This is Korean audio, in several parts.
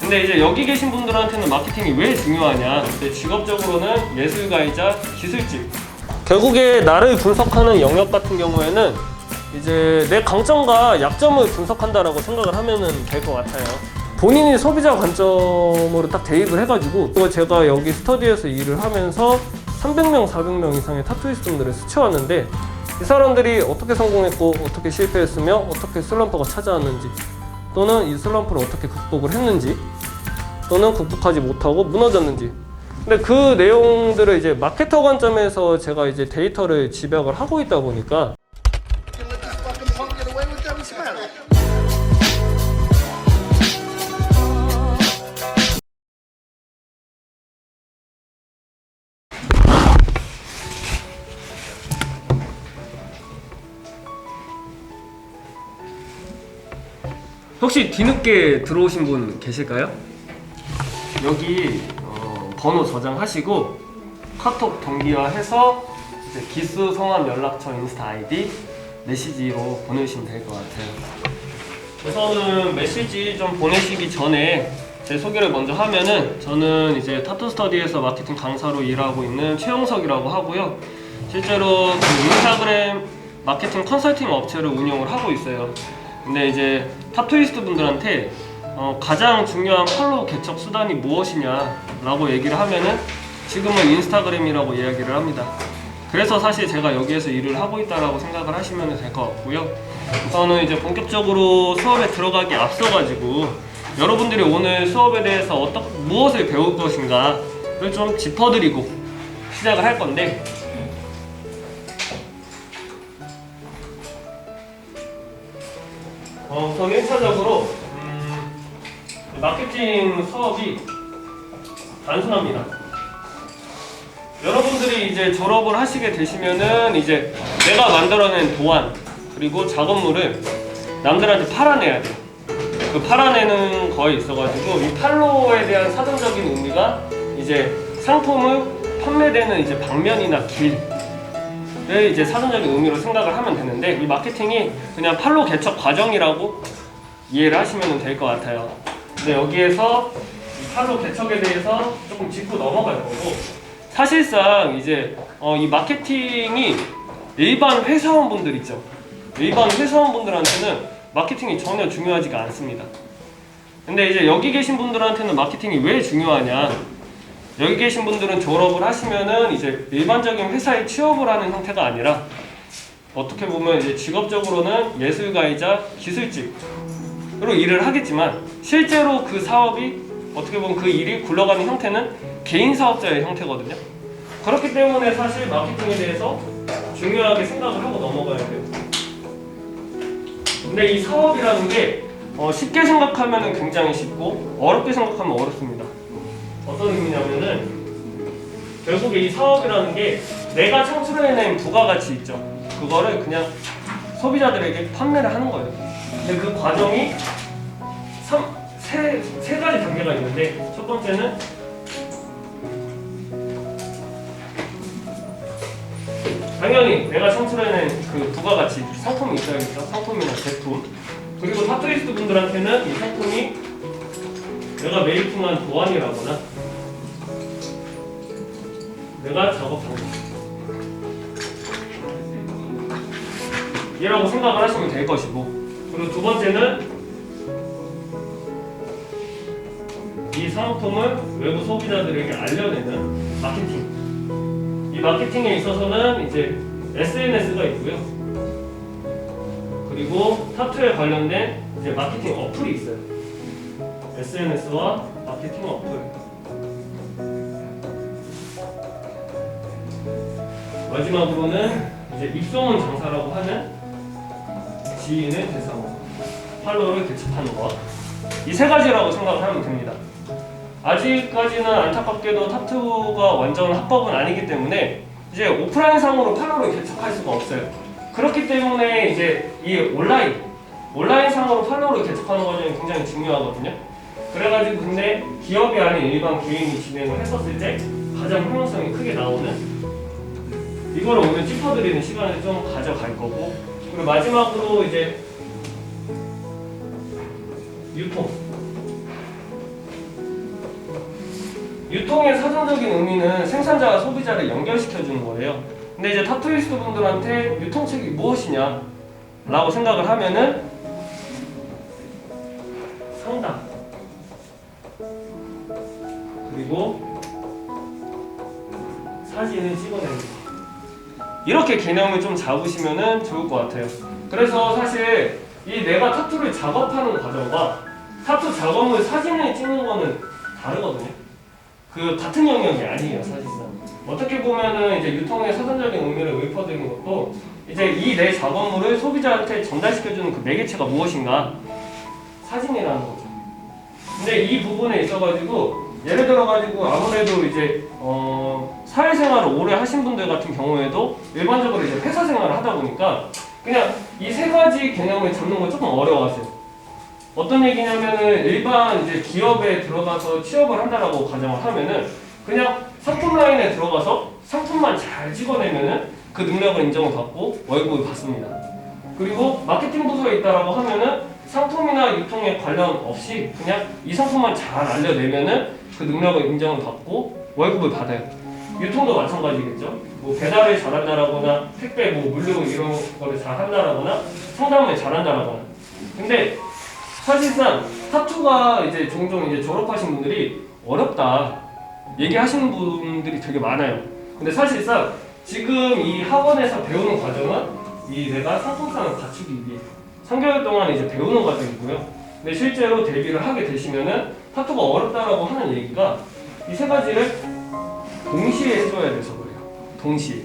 근데 이제 여기 계신 분들한테는 마케팅이 왜 중요하냐? 근데 직업적으로는 예술가이자 기술직. 결국에 나를 분석하는 영역 같은 경우에는 이제 내 강점과 약점을 분석한다라고 생각을 하면 될 것 같아요. 본인이 소비자 관점으로 딱 대입을 해가지고 또 제가 여기 스터디에서 일을 하면서 300명, 400명 이상의 타투이스트분들을 스쳐왔는데 이 사람들이 어떻게 성공했고 어떻게 실패했으며 어떻게 슬럼프가 찾아왔는지 또는 이 슬럼프를 어떻게 극복을 했는지 또는 극복하지 못하고 무너졌는지. 근데 그 내용들을 이제 마케터 관점에서 제가 이제 데이터를 집약을 하고 있다 보니까 혹시 뒤늦게 들어오신 분 계실까요? 여기 번호 저장하시고 카톡 동기화해서 이제 기수, 성함, 연락처, 인스타 아이디 메시지로 보내주시면 될 것 같아요. 우선은 메시지 좀 보내시기 전에 제 소개를 먼저 하면은 저는 이제 타투 스터디에서 마케팅 강사로 일하고 있는 최영석이라고 하고요. 실제로 그 인스타그램 마케팅 컨설팅 업체를 운영을 하고 있어요. 근데 이제 타투이스트 분들한테 가장 중요한 팔로우 개척 수단이 무엇이냐라고 얘기를 하면은 지금은 인스타그램이라고 이야기를 합니다. 그래서 사실 제가 여기에서 일을 하고 있다라고 생각을 하시면 될 것 같고요. 우선은 이제 본격적으로 수업에 들어가기 앞서가지고 여러분들이 오늘 수업에 대해서 무엇을 배울 것인가를 좀 짚어드리고 시작을 할 건데 우선 1차적으로 마케팅 수업이 단순합니다. 여러분들이 이제 졸업을 하시게 되시면은 이제 내가 만들어낸 도안 그리고 작업물을 남들한테 팔아내야 돼요. 그 팔아내는 거에 있어가지고 이 팔로워에 대한 사전적인 의미가 이제 상품을 판매되는 이제 방면이나 길을 이제 사전적인 의미로 생각을 하면 되는데 이 마케팅이 그냥 팔로워 개척 과정이라고 이해를 하시면 될 것 같아요. 근데 여기에서 이 팔로워 개척에 대해서 조금 짚고 넘어갈 거고 사실상 이제 이 마케팅이 일반 회사원분들 있죠. 일반 회사원분들한테는 마케팅이 전혀 중요하지가 않습니다. 근데 이제 여기 계신 분들한테는 마케팅이 왜 중요하냐? 여기 계신 분들은 졸업을 하시면은 이제 일반적인 회사에 취업을 하는 형태가 아니라 어떻게 보면 이제 직업적으로는 예술가이자 기술직으로 일을 하겠지만 실제로 그 사업이 어떻게 보면 그 일이 굴러가는 형태는 개인 사업자의 형태거든요. 그렇기 때문에 사실 마케팅에 대해서 중요하게 생각을 하고 넘어가야 돼요. 근데 이 사업이라는 게 쉽게 생각하면 굉장히 쉽고 어렵게 생각하면 어렵습니다. 어떤 의미냐면은 결국에 이 사업이라는 게 내가 창출해낸 부가가치 있죠. 그거를 그냥 소비자들에게 판매를 하는 거예요. 근데 그 과정이 세 가지 단계가 있는데 첫 번째는 당연히 내가 창출해낸 그 부가가치 상품이 있어야겠죠. 상품이나 제품. 그리고 타투이스트 분들한테는 이 상품이 내가 메이킹한 도안이라거나 내가 작업한 이라고 생각을 하시면 될 것이고 그리고 두 번째는 이 상품을 외부 소비자들에게 알려내는 마케팅. 이 마케팅에 있어서는 이제 SNS가 있고요. 그리고 타투에 관련된 이제 마케팅 어플이 있어요. SNS와 마케팅 어플. 마지막으로는 이제 입소문 장사라고 하는 지인의 대상으로 팔로워를 개척하는 것. 이 세 가지라고 생각을 하면 됩니다. 아직까지는 안타깝게도 타투가 완전 합법은 아니기 때문에 이제 오프라인 상으로 팔로워를 개척할 수가 없어요. 그렇기 때문에 이제 이 온라인 상으로 팔로워를 개척하는 과정이 굉장히 중요하거든요. 그래가지고 근데 기업이 아닌 일반 개인이 진행을 했었을 때 가장 효용성이 크게 나오는 이거를 오늘 짚어드리는 시간을 좀 가져갈 거고 그리고 마지막으로 이제 유통 유통의 사전적인 의미는 생산자와 소비자를 연결시켜주는 거예요. 근데 이제 타투이스트 분들한테 유통책이 무엇이냐 라고 생각을 하면은 상담 그리고 사진을 찍어내는 거, 이렇게 개념을 좀 잡으시면은 좋을 것 같아요. 그래서 사실 이 내가 타투를 작업하는 과정과 타투 작업물 사진을 찍는 거는 다르거든요. 그 같은 영역이 아니에요, 사실상. 어떻게 보면은 이제 유통의 사전적인 의미를 읊어드리는 것도 이제 이 내 작업물을 소비자한테 전달시켜주는 그 매개체가 무엇인가, 사진이라는 거죠. 근데 이 부분에 있어가지고 예를 들어가지고 아무래도 이제 사회생활을 오래 하신 분들 같은 경우에도 일반적으로 이제 회사 생활을 하다 보니까 그냥 이 세 가지 개념을 잡는 건 조금 어려워하세요. 어떤 얘기냐면은 일반 이제 기업에 들어가서 취업을 한다라고 가정을 하면은 그냥 상품 라인에 들어가서 상품만 잘 찍어내면은 그 능력을 인정을 받고 월급을 받습니다. 그리고 마케팅 부서에 있다라고 하면은 상품이나 유통에 관련 없이 그냥 이 상품만 잘 알려내면은 그 능력을 인정을 받고 월급을 받아요. 유통도 마찬가지겠죠. 뭐 배달을 잘한다라거나 택배 뭐 물류 이런 거를 잘한다라거나 상담을 잘한다라거나. 근데 사실상 타투가 이제 종종 이제 졸업하신 분들이 어렵다 얘기하시는 분들이 되게 많아요. 근데 사실상 지금 이 학원에서 배우는 과정은 이 내가 상품성을 갖추기 위해 3개월 동안 이제 배우는 과정이고요. 근데 실제로 데뷔를 하게 되시면은 타투가 어렵다라고 하는 얘기가 이 세 가지를 동시에 해줘야 돼서 그래요. 동시에.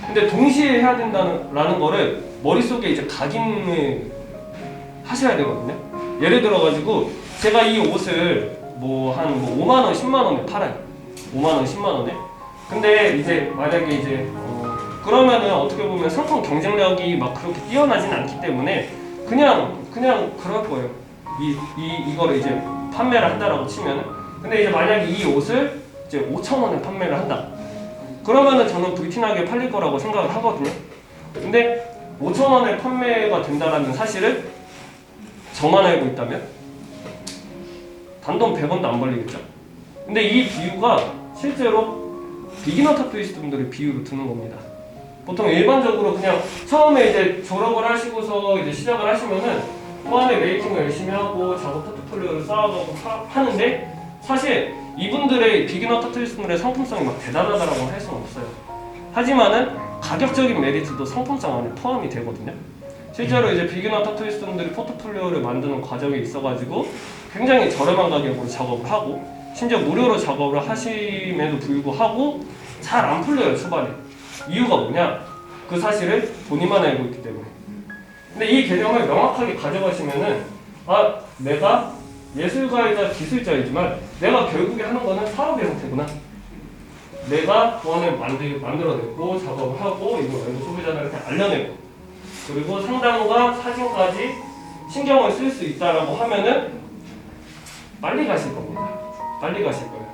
근데 동시에 해야 된다는 거를 머릿속에 이제 각인을 하셔야 되거든요. 예를 들어가지고 제가 이 옷을 뭐 한 5만원, 10만원에 팔아요. 5만원, 10만원에. 근데 이제 만약에 이제 그러면은 어떻게 보면 상품 경쟁력이 막 그렇게 뛰어나진 않기 때문에 그냥 그럴 거예요. 이거를 이제 판매를 한다라고 치면은. 근데 이제 만약에 이 옷을 이제 5,000원에 판매를 한다. 그러면은 저는 불티나게 팔릴 거라고 생각을 하거든요. 근데 5,000원에 판매가 된다라는 사실을 저만 알고 있다면 단돈 100원도 안 벌리겠죠. 근데 이 비유가 실제로 비기너 타투이스트 분들의 비유로 드는 겁니다. 보통 일반적으로 그냥 처음에 이제 졸업을 하시고서 이제 시작을 하시면은 초반에 메이킹을 열심히 하고 작업 포트폴리오를 쌓아가고 하는데 사실 이분들의 비기너 타투이스트들의 상품성이 막 대단하다라고 할 수는 없어요. 하지만은 가격적인 메리트도 상품성 안에 포함이 되거든요. 실제로 이제 비기너 타투이스트분들이 포트폴리오를 만드는 과정에 있어가지고 굉장히 저렴한 가격으로 작업을 하고 심지어 무료로 작업을 하심에도 불구하고 잘 안 풀려요, 초반에. 이유가 뭐냐? 그 사실을 본인만 알고 있기 때문에. 근데 이 개념을 명확하게 가져가시면은 내가 예술가이자 기술자이지만 내가 결국에 하는 거는 사업의 형태구나. 내가 도안을 만들어냈고 작업을 하고 이걸 외부 소비자들한테 알려내고 그리고 상담과 사진까지 신경을 쓸 수 있다라고 하면은 빨리 가실 겁니다. 빨리 가실 거예요.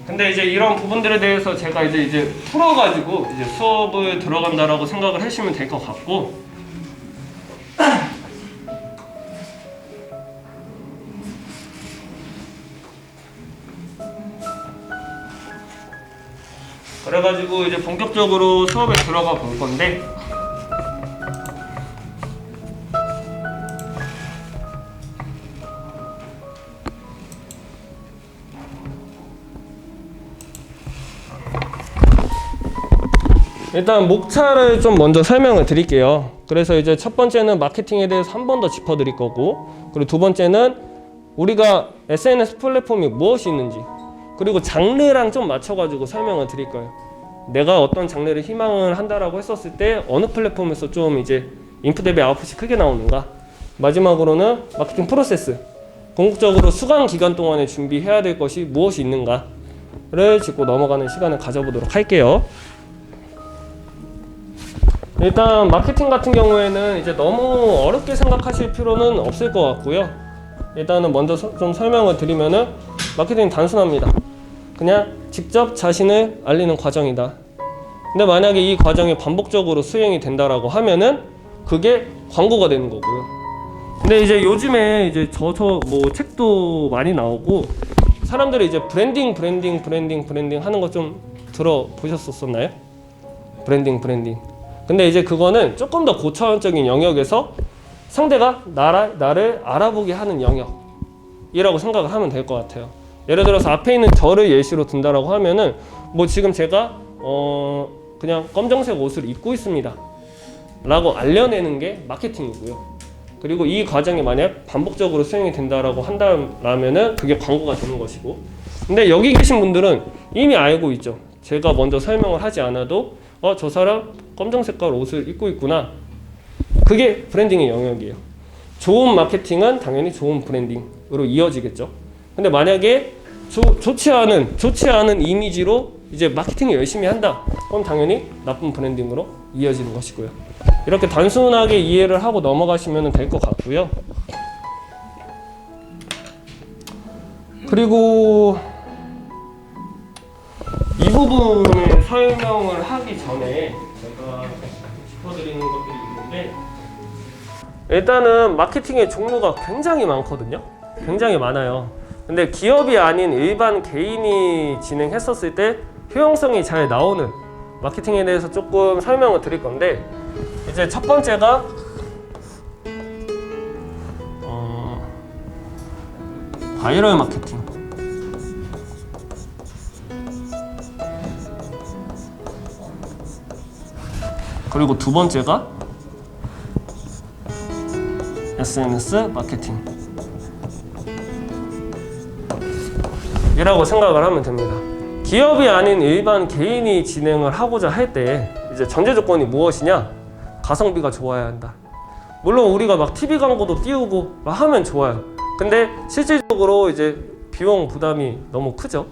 근데 이제 이런 부분들에 대해서 제가 이제 풀어가지고 이제 수업을 들어간다라고 생각을 하시면 될 것 같고. 그래가지고 이제 본격적으로 수업에 들어가 볼 건데. 일단 목차를 좀 먼저 설명을 드릴게요. 그래서 이제 첫 번째는 마케팅에 대해서 한 번 더 짚어드릴 거고, 그리고 두 번째는 우리가 SNS 플랫폼이 무엇이 있는지, 그리고 장르랑 좀 맞춰가지고 설명을 드릴 거예요. 내가 어떤 장르를 희망을 한다라고 했었을 때 어느 플랫폼에서 좀 이제 인풋 대비 아웃풋이 크게 나오는가. 마지막으로는 마케팅 프로세스, 궁극적으로 수강 기간 동안에 준비해야 될 것이 무엇이 있는가를 짚고 넘어가는 시간을 가져보도록 할게요. 일단 마케팅 같은 경우에는 이제 너무 어렵게 생각하실 필요는 없을 것 같고요. 일단은 먼저 좀 설명을 드리면은 마케팅은 단순합니다. 그냥 직접 자신을 알리는 과정이다. 근데 만약에 이 과정이 반복적으로 수행이 된다라고 하면은 그게 광고가 되는 거고요. 근데 이제 요즘에 이제 뭐 책도 많이 나오고 사람들이 이제 브랜딩 하는 거 좀 들어보셨었나요? 브랜딩. 근데 이제 그거는 조금 더 고차원적인 영역에서 상대가 나를 알아보게 하는 영역이라고 생각을 하면 될 것 같아요. 예를 들어서 앞에 있는 저를 예시로 든다라고 하면은 뭐 지금 제가 그냥 검정색 옷을 입고 있습니다 라고 알려내는 게 마케팅이고요. 그리고 이 과정이 만약 반복적으로 수행이 된다라고 한다면은 그게 광고가 되는 것이고, 근데 여기 계신 분들은 이미 알고 있죠. 제가 먼저 설명을 하지 않아도 저 사람 검정 색깔 옷을 입고 있구나. 그게 브랜딩의 영역이에요. 좋은 마케팅은 당연히 좋은 브랜딩으로 이어지겠죠. 근데 만약에 좋지 않은 이미지로 이제 마케팅을 열심히 한다. 그럼 당연히 나쁜 브랜딩으로 이어지는 것이고요. 이렇게 단순하게 이해를 하고 넘어가시면 될 것 같고요. 그리고 이 부분을 설명을 하기 전에 제가 짚어드리는 것들이 있는데, 일단은 마케팅의 종류가 굉장히 많거든요. 굉장히 많아요. 근데 기업이 아닌 일반 개인이 진행했었을 때 효용성이 잘 나오는 마케팅에 대해서 조금 설명을 드릴 건데, 이제 첫 번째가 바이럴 마케팅. 그리고 두 번째가 SNS 마케팅 이라고 생각을 하면 됩니다. 기업이 아닌 일반 개인이 진행을 하고자 할 때 이제 전제 조건이 무엇이냐? 가성비가 좋아야 한다. 물론 우리가 막 TV 광고도 띄우고 막 하면 좋아요. 근데 실질적으로 이제 비용 부담이 너무 크죠.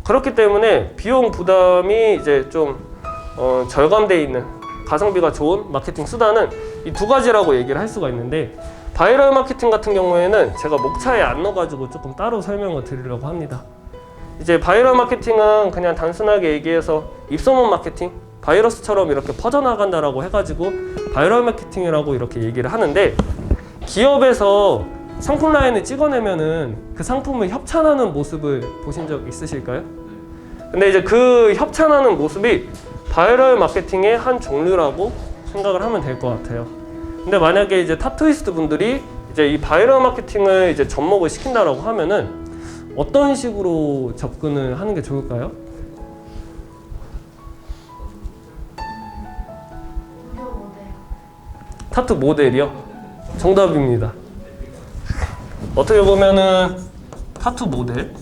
그렇기 때문에 비용 부담이 이제 좀 절감되어 있는 가성비가 좋은 마케팅 수단은 이 두 가지라고 얘기를 할 수가 있는데, 바이럴 마케팅 같은 경우에는 제가 목차에 안 넣어가지고 조금 따로 설명을 드리려고 합니다. 이제 바이럴 마케팅은 그냥 단순하게 얘기해서 입소문 마케팅, 바이러스처럼 이렇게 퍼져나간다라고 해가지고 바이럴 마케팅이라고 이렇게 얘기를 하는데, 기업에서 상품 라인을 찍어내면은 그 상품을 협찬하는 모습을 보신 적 있으실까요? 근데 이제 그 협찬하는 모습이 바이럴 마케팅의 한 종류라고 생각을 하면 될 것 같아요. 근데 만약에 이제 타투이스트 분들이 이제 이 바이럴 마케팅을 이제 접목을 시킨다라고 하면은 어떤 식으로 접근을 하는 게 좋을까요? 타투 모델이요? 정답입니다. 어떻게 보면은 타투 모델,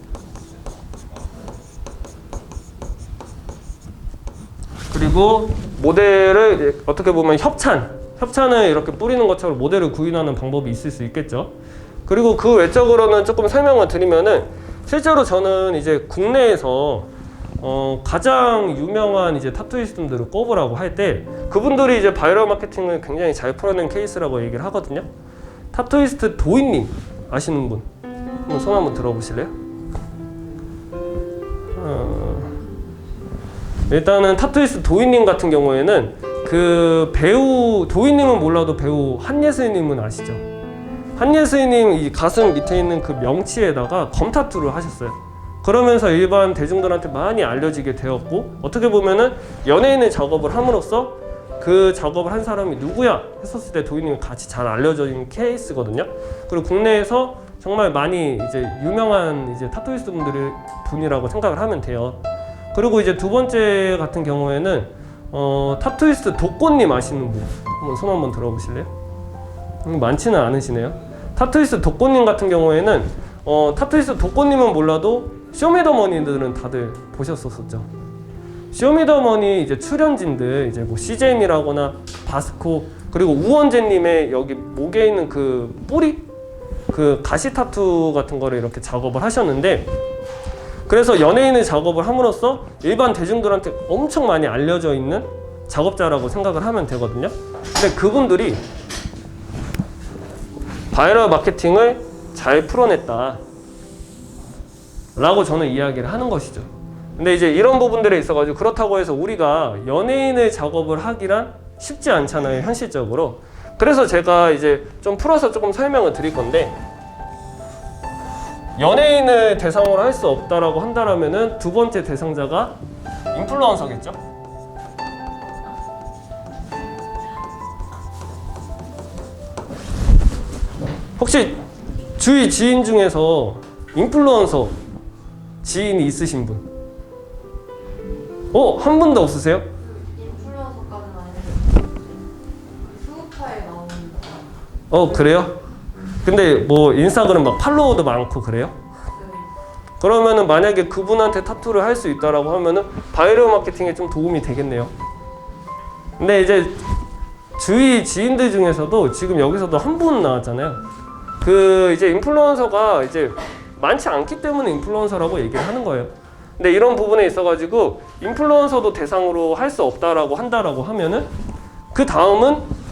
그리고 모델을 이제 어떻게 보면 협찬을 이렇게 뿌리는 것처럼 모델을 구인하는 방법이 있을 수 있겠죠. 그리고 그 외적으로는 조금 설명을 드리면은, 실제로 저는 이제 국내에서 가장 유명한 이제 타투이스트들을 꼽으라고 할 때 그분들이 이제 바이럴 마케팅을 굉장히 잘 풀어낸 케이스라고 얘기를 하거든요. 타투이스트 도인님 아시는 분? 한번 손 한번 들어보실래요? 일단은 타투이스트 도인님 같은 경우에는 그 배우, 도인님은 몰라도 배우 한예슬님은 아시죠? 한예슬님 이 가슴 밑에 있는 그 명치에다가 검타투를 하셨어요. 그러면서 일반 대중들한테 많이 알려지게 되었고, 어떻게 보면은 연예인의 작업을 함으로써 그 작업을 한 사람이 누구야 했었을 때 도인님이 같이 잘 알려져 있는 케이스거든요. 그리고 국내에서 정말 많이 이제 유명한 이제 타투이스트 분이라고 생각을 하면 돼요. 그리고 이제 두 번째 같은 경우에는 타투이스트 독고님 아시는 분 한번 손 한번 들어보실래요? 많지는 않으시네요. 타투이스트 독고님 같은 경우에는 타투이스트 독고님은 몰라도 쇼미더머니들은 다들 보셨었죠. 쇼미더머니 이제 출연진들 이제 뭐 CJM이라거나 바스코, 그리고 우원재님의 여기 목에 있는 그 뿌리, 그 가시 타투 같은 거를 이렇게 작업을 하셨는데, 그래서 연예인의 작업을 함으로써 일반 대중들한테 엄청 많이 알려져 있는 작업자라고 생각을 하면 되거든요. 근데 그분들이 바이럴 마케팅을 잘 풀어냈다 라고 저는 이야기를 하는 것이죠. 근데 이제 이런 부분들에 있어가지고 그렇다고 해서 우리가 연예인의 작업을 하기란 쉽지 않잖아요, 현실적으로. 그래서 제가 이제 좀 풀어서 조금 설명을 드릴 건데, 연예인을 대상으로 할 수 없다라고 한다라면은 두 번째 대상자가 인플루언서겠죠? 혹시 주위 지인 중에서 인플루언서 지인이 있으신 분? 한 분도 없으세요? 인플루언서까지는 아닌데 수우파에 나오는 그래요? 근데 뭐 인스타그램 막 팔로워도 많고 그래요? 그러면은 만약에 그분한테 타투를 할 수 있다라고 하면은 바이럴 마케팅에 좀 도움이 되겠네요. 근데 이제 주위 지인들 중에서도 지금 여기서도 한 분 나왔잖아요. 그 이제 인플루언서가 이제 많지 않기 때문에 인플루언서라고 얘기를 하는 거예요. 근데 이런 부분에 있어가지고 인플루언서도 대상으로 할 수 없다라고 한다라고 하면은 그 다음은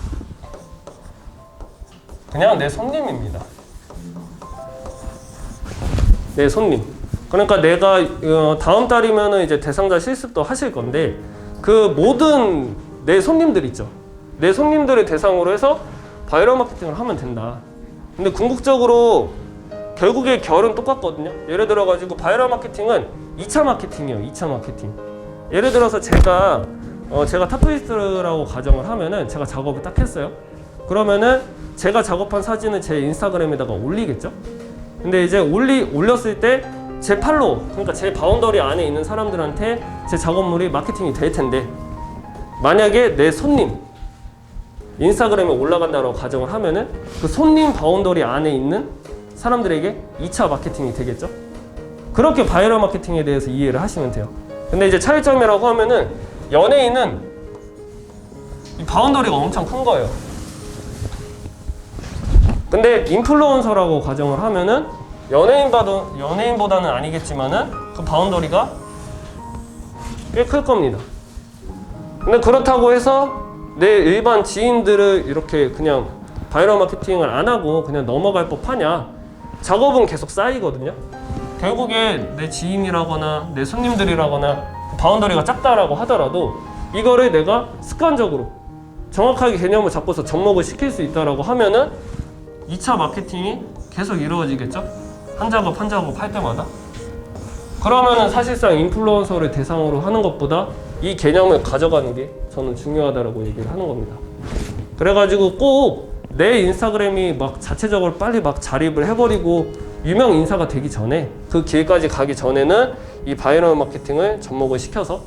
그냥 내 손님입니다. 내 손님. 그러니까 내가 다음 달이면은 이제 대상자 실습도 하실 건데 그 모든 내 손님들 있죠. 내 손님들을 대상으로 해서 바이럴 마케팅을 하면 된다. 근데 궁극적으로 결국에 결은 똑같거든요. 예를 들어가지고 바이럴 마케팅은 2차 마케팅이에요. 2차 마케팅. 예를 들어서 제가 타투이스트라고 가정을 하면은 제가 작업을 딱 했어요. 그러면은 제가 작업한 사진을 제 인스타그램에다가 올리겠죠. 근데 이제 올렸을 때 제 팔로워, 그러니까 제 바운더리 안에 있는 사람들한테 제 작업물이 마케팅이 될 텐데 만약에 내 손님 인스타그램에 올라간다고 가정을 하면은 그 손님 바운더리 안에 있는 사람들에게 2차 마케팅이 되겠죠. 그렇게 바이럴 마케팅에 대해서 이해를 하시면 돼요. 근데 이제 차이점이라고 하면은 연예인은 이 바운더리가 엄청 큰 거예요. 근데 인플루언서라고 가정을 하면은 연예인보다는 아니겠지만은 그 바운더리가 꽤 클 겁니다. 근데 그렇다고 해서 내 일반 지인들을 이렇게 그냥 바이럴 마케팅을 안 하고 그냥 넘어갈 법하냐? 작업은 계속 쌓이거든요. 결국에 내 지인이라거나 내 손님들이라거나 바운더리가 작다라고 하더라도 이거를 내가 습관적으로 정확하게 개념을 잡고서 접목을 시킬 수 있다라고 하면은 2차 마케팅이 계속 이루어지겠죠? 한 작업 한 작업 할 때마다. 그러면은 사실상 인플루언서를 대상으로 하는 것보다 이 개념을 가져가는 게 저는 중요하다라고 얘기를 하는 겁니다. 그래가지고 꼭 내 인스타그램이 막 자체적으로 빨리 막 자립을 해버리고 유명 인사가 되기 전에 그 길까지 가기 전에는 이 바이럴 마케팅을 접목을 시켜서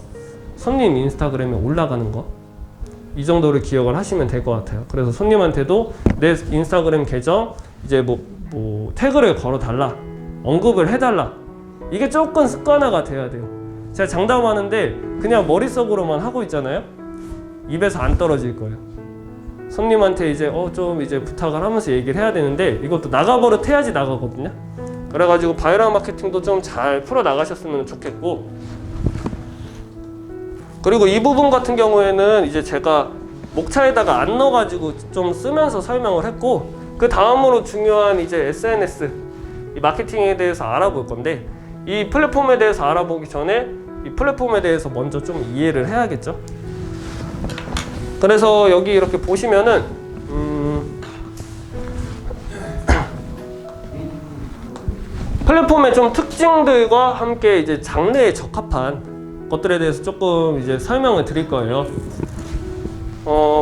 손님 인스타그램에 올라가는 거 이 정도를 기억을 하시면 될 것 같아요. 그래서 손님한테도 내 인스타그램 계정 이제 뭐 태그를 걸어달라, 언급을 해달라. 이게 조금 습관화가 돼야 돼요. 제가 장담하는데 그냥 머릿속으로만 하고 있잖아요. 입에서 안 떨어질 거예요. 손님한테 이제 좀 이제 부탁을 하면서 얘기를 해야 되는데 이것도 나가버릇 해야지 나가거든요. 그래가지고 바이럴 마케팅도 좀 잘 풀어 나가셨으면 좋겠고, 그리고 이 부분 같은 경우에는 이제 제가 목차에다가 안 넣어가지고 좀 쓰면서 설명을 했고, 그 다음으로 중요한 이제 SNS 이 마케팅에 대해서 알아볼 건데, 이 플랫폼에 대해서 알아보기 전에 이 플랫폼에 대해서 먼저 좀 이해를 해야겠죠. 그래서 여기 이렇게 보시면은 플랫폼의 좀 특징들과 함께 이제 장르에 적합한 것들에 대해서 조금 이제 설명을 드릴 거예요.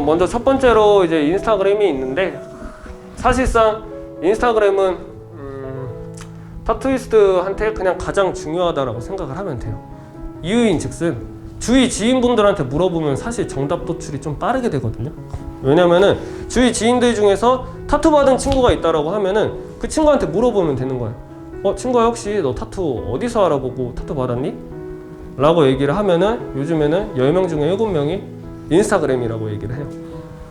먼저 첫 번째로 이제 인스타그램이 있는데, 사실상 인스타그램은 타투이스트한테 그냥 가장 중요하다라고 생각을 하면 돼요. 이유인즉슨 주위 지인분들한테 물어보면 사실 정답 도출이 좀 빠르게 되거든요. 왜냐면은 주위 지인들 중에서 타투 받은 친구가 있다라고 하면은 그 친구한테 물어보면 되는 거예요. 친구야, 혹시 너 타투 어디서 알아보고 타투 받았니? 라고 얘기를 하면은 요즘에는 10명 중에 7명이 인스타그램이라고 얘기를 해요.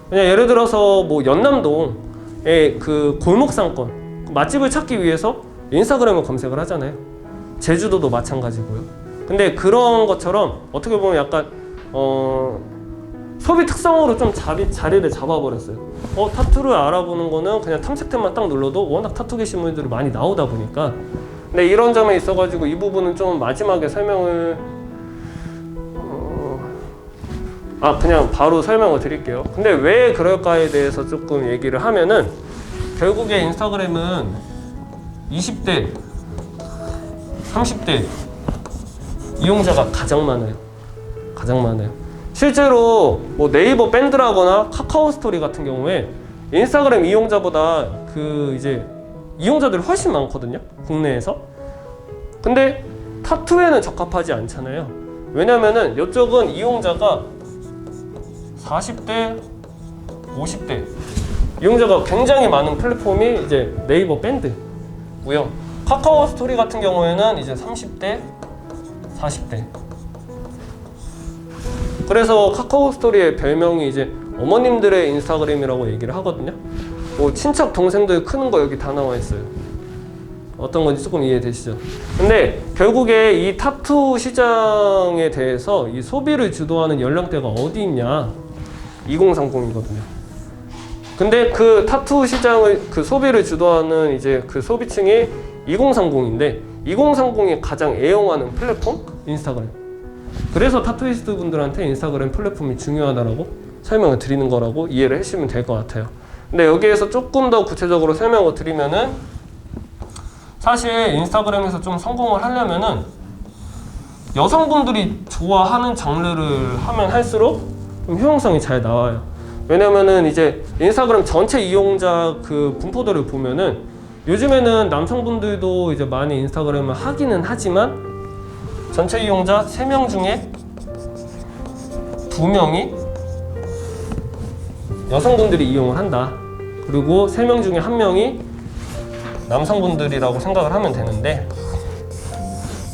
그냥 예를 들어서 뭐 연남동의 그 골목상권 맛집을 찾기 위해서 인스타그램을 검색을 하잖아요. 제주도도 마찬가지고요. 근데 그런 것처럼 어떻게 보면 약간 소비 특성으로 좀 자리를 잡아버렸어요. 타투를 알아보는 거는 그냥 탐색템만 딱 눌러도 워낙 타투 계신 분들이 많이 나오다 보니까. 근데 이런 점에 있어가지고 이 부분은 좀 마지막에 설명을 그냥 바로 설명을 드릴게요. 근데 왜 그럴까에 대해서 조금 얘기를 하면은, 결국에 인스타그램은 20대 30대 이용자가 가장 많아요. 가장 많아요. 실제로 뭐 네이버 밴드라거나 카카오 스토리 같은 경우에 인스타그램 이용자보다 그 이제 이용자들이 훨씬 많거든요. 국내에서. 근데 타투에는 적합하지 않잖아요. 왜냐면은 이쪽은 이용자가 40대, 50대 이용자가 굉장히 많은 플랫폼이 이제 네이버 밴드고요. 카카오 스토리 같은 경우에는 이제 30대, 40대. 그래서 카카오 스토리의 별명이 이제 어머님들의 인스타그램이라고 얘기를 하거든요. 뭐 친척 동생들 크는 거 여기 다 나와 있어요. 어떤 건지 조금 이해되시죠? 근데 결국에 이 타투 시장에 대해서 이 소비를 주도하는 연령대가 어디 있냐? 2030이거든요. 근데 그 타투 시장을 그 소비를 주도하는 이제 그 소비층이 2030인데 2030이 가장 애용하는 플랫폼? 인스타그램. 그래서 타투이스트 분들한테 인스타그램 플랫폼이 중요하다라고 설명을 드리는 거라고 이해를 하시면 될 것 같아요. 근데 여기에서 조금 더 구체적으로 설명을 드리면은 사실 인스타그램에서 좀 성공을 하려면은 여성분들이 좋아하는 장르를 하면 할수록 좀 효용성이 잘 나와요. 왜냐면은 이제 인스타그램 전체 이용자 그 분포들을 보면은 요즘에는 남성분들도 이제 많이 인스타그램을 하기는 하지만 전체 이용자 3명 중에 2명이 여성분들이 이용을 한다. 그리고 3명 중에 1명이 남성분들이라고 생각을 하면 되는데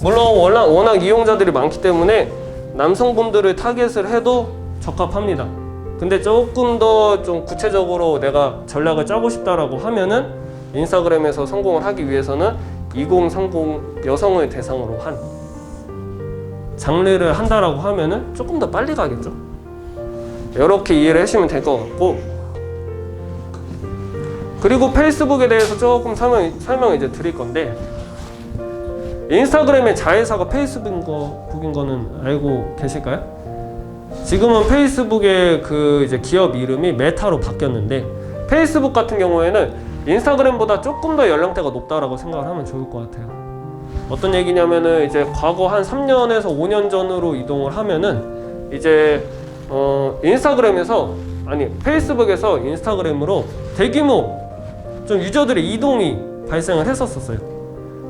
물론 워낙 이용자들이 많기 때문에 남성분들을 타겟을 해도 적합합니다. 근데 조금 더 좀 구체적으로 내가 전략을 짜고 싶다라고 하면은 인스타그램에서 성공을 하기 위해서는 2030 여성을 대상으로 한 장르를 한다라고 하면은 조금 더 빨리 가겠죠. 이렇게 이해를 하시면 될 것 같고, 그리고 페이스북에 대해서 조금 설명 이제 드릴 건데, 인스타그램의 자회사가 페이스북인 거는 알고 계실까요? 지금은 페이스북의 그 이제 기업 이름이 메타로 바뀌었는데, 페이스북 같은 경우에는 인스타그램보다 조금 더 연령대가 높다라고 생각을 하면 좋을 것 같아요. 어떤 얘기냐면은 이제 과거 한 3년에서 5년 전으로 이동을 하면은 이제 페이스북에서 인스타그램으로 대규모 좀 유저들의 이동이 발생을 했었어요.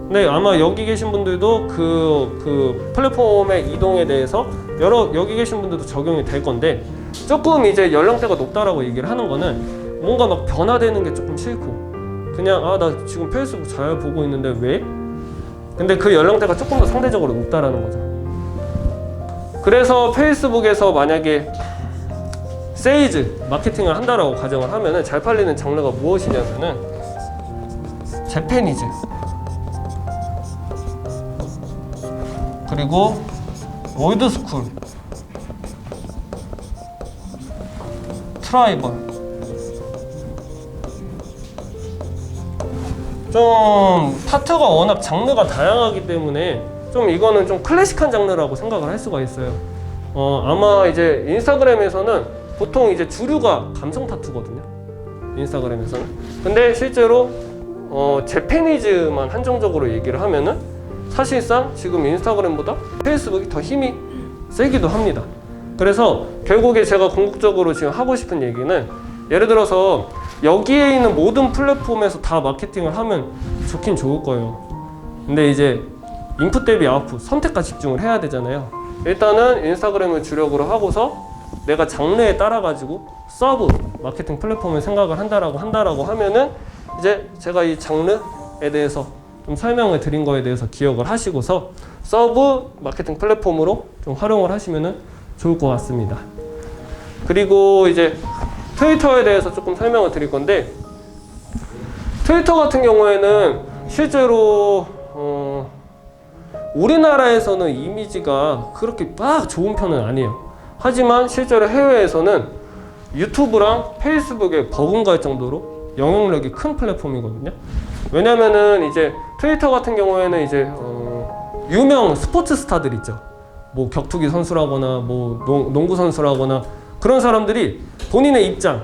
근데 아마 여기 계신 분들도 그 플랫폼의 이동에 대해서 여기 계신 분들도 적용이 될 건데, 조금 이제 연령대가 높다라고 얘기를 하는 거는 뭔가 막 변화되는 게 조금 싫고, 그냥 나 지금 페이스북 잘 보고 있는데 왜? 근데 그 연령대가 조금 더 상대적으로 높다라는 거죠. 그래서 페이스북에서 만약에 세일즈 마케팅을 한다라고 가정을 하면은 잘 팔리는 장르가 무엇이냐면은 재패니즈, 그리고 올드스쿨, 트라이벌. 좀 타투가 워낙 장르가 다양하기 때문에 좀 이거는 좀 클래식한 장르라고 생각을 할 수가 있어요. 아마 이제 인스타그램에서는 보통 이제 주류가 감성 타투거든요. 인스타그램에서는. 근데 실제로 재패니즈만 한정적으로 얘기를 하면은 사실상 지금 인스타그램보다 페이스북이 더 힘이 세기도 합니다. 그래서 결국에 제가 궁극적으로 지금 하고 싶은 얘기는, 예를 들어서 여기에 있는 모든 플랫폼에서 다 마케팅을 하면 좋긴 좋을 거예요. 근데 이제 인풋 대비 아웃풋, 선택과 집중을 해야 되잖아요. 일단은 인스타그램을 주력으로 하고서 내가 장르에 따라 가지고 서브 마케팅 플랫폼을 생각을 한다라고 하면은 이제 제가 이 장르에 대해서 좀 설명을 드린 거에 대해서 기억을 하시고서 서브 마케팅 플랫폼으로 좀 활용을 하시면은 좋을 것 같습니다. 그리고 이제 트위터에 대해서 조금 설명을 드릴 건데, 트위터 같은 경우에는 실제로 우리나라에서는 이미지가 그렇게 막 좋은 편은 아니에요. 하지만 실제로 해외에서는 유튜브랑 페이스북에 버금갈 정도로 영향력이 큰 플랫폼이거든요. 왜냐면은 이제 트위터 같은 경우에는 이제 유명 스포츠 스타들 있죠. 뭐 격투기 선수라거나 뭐 농구 선수라거나 그런 사람들이 본인의 입장,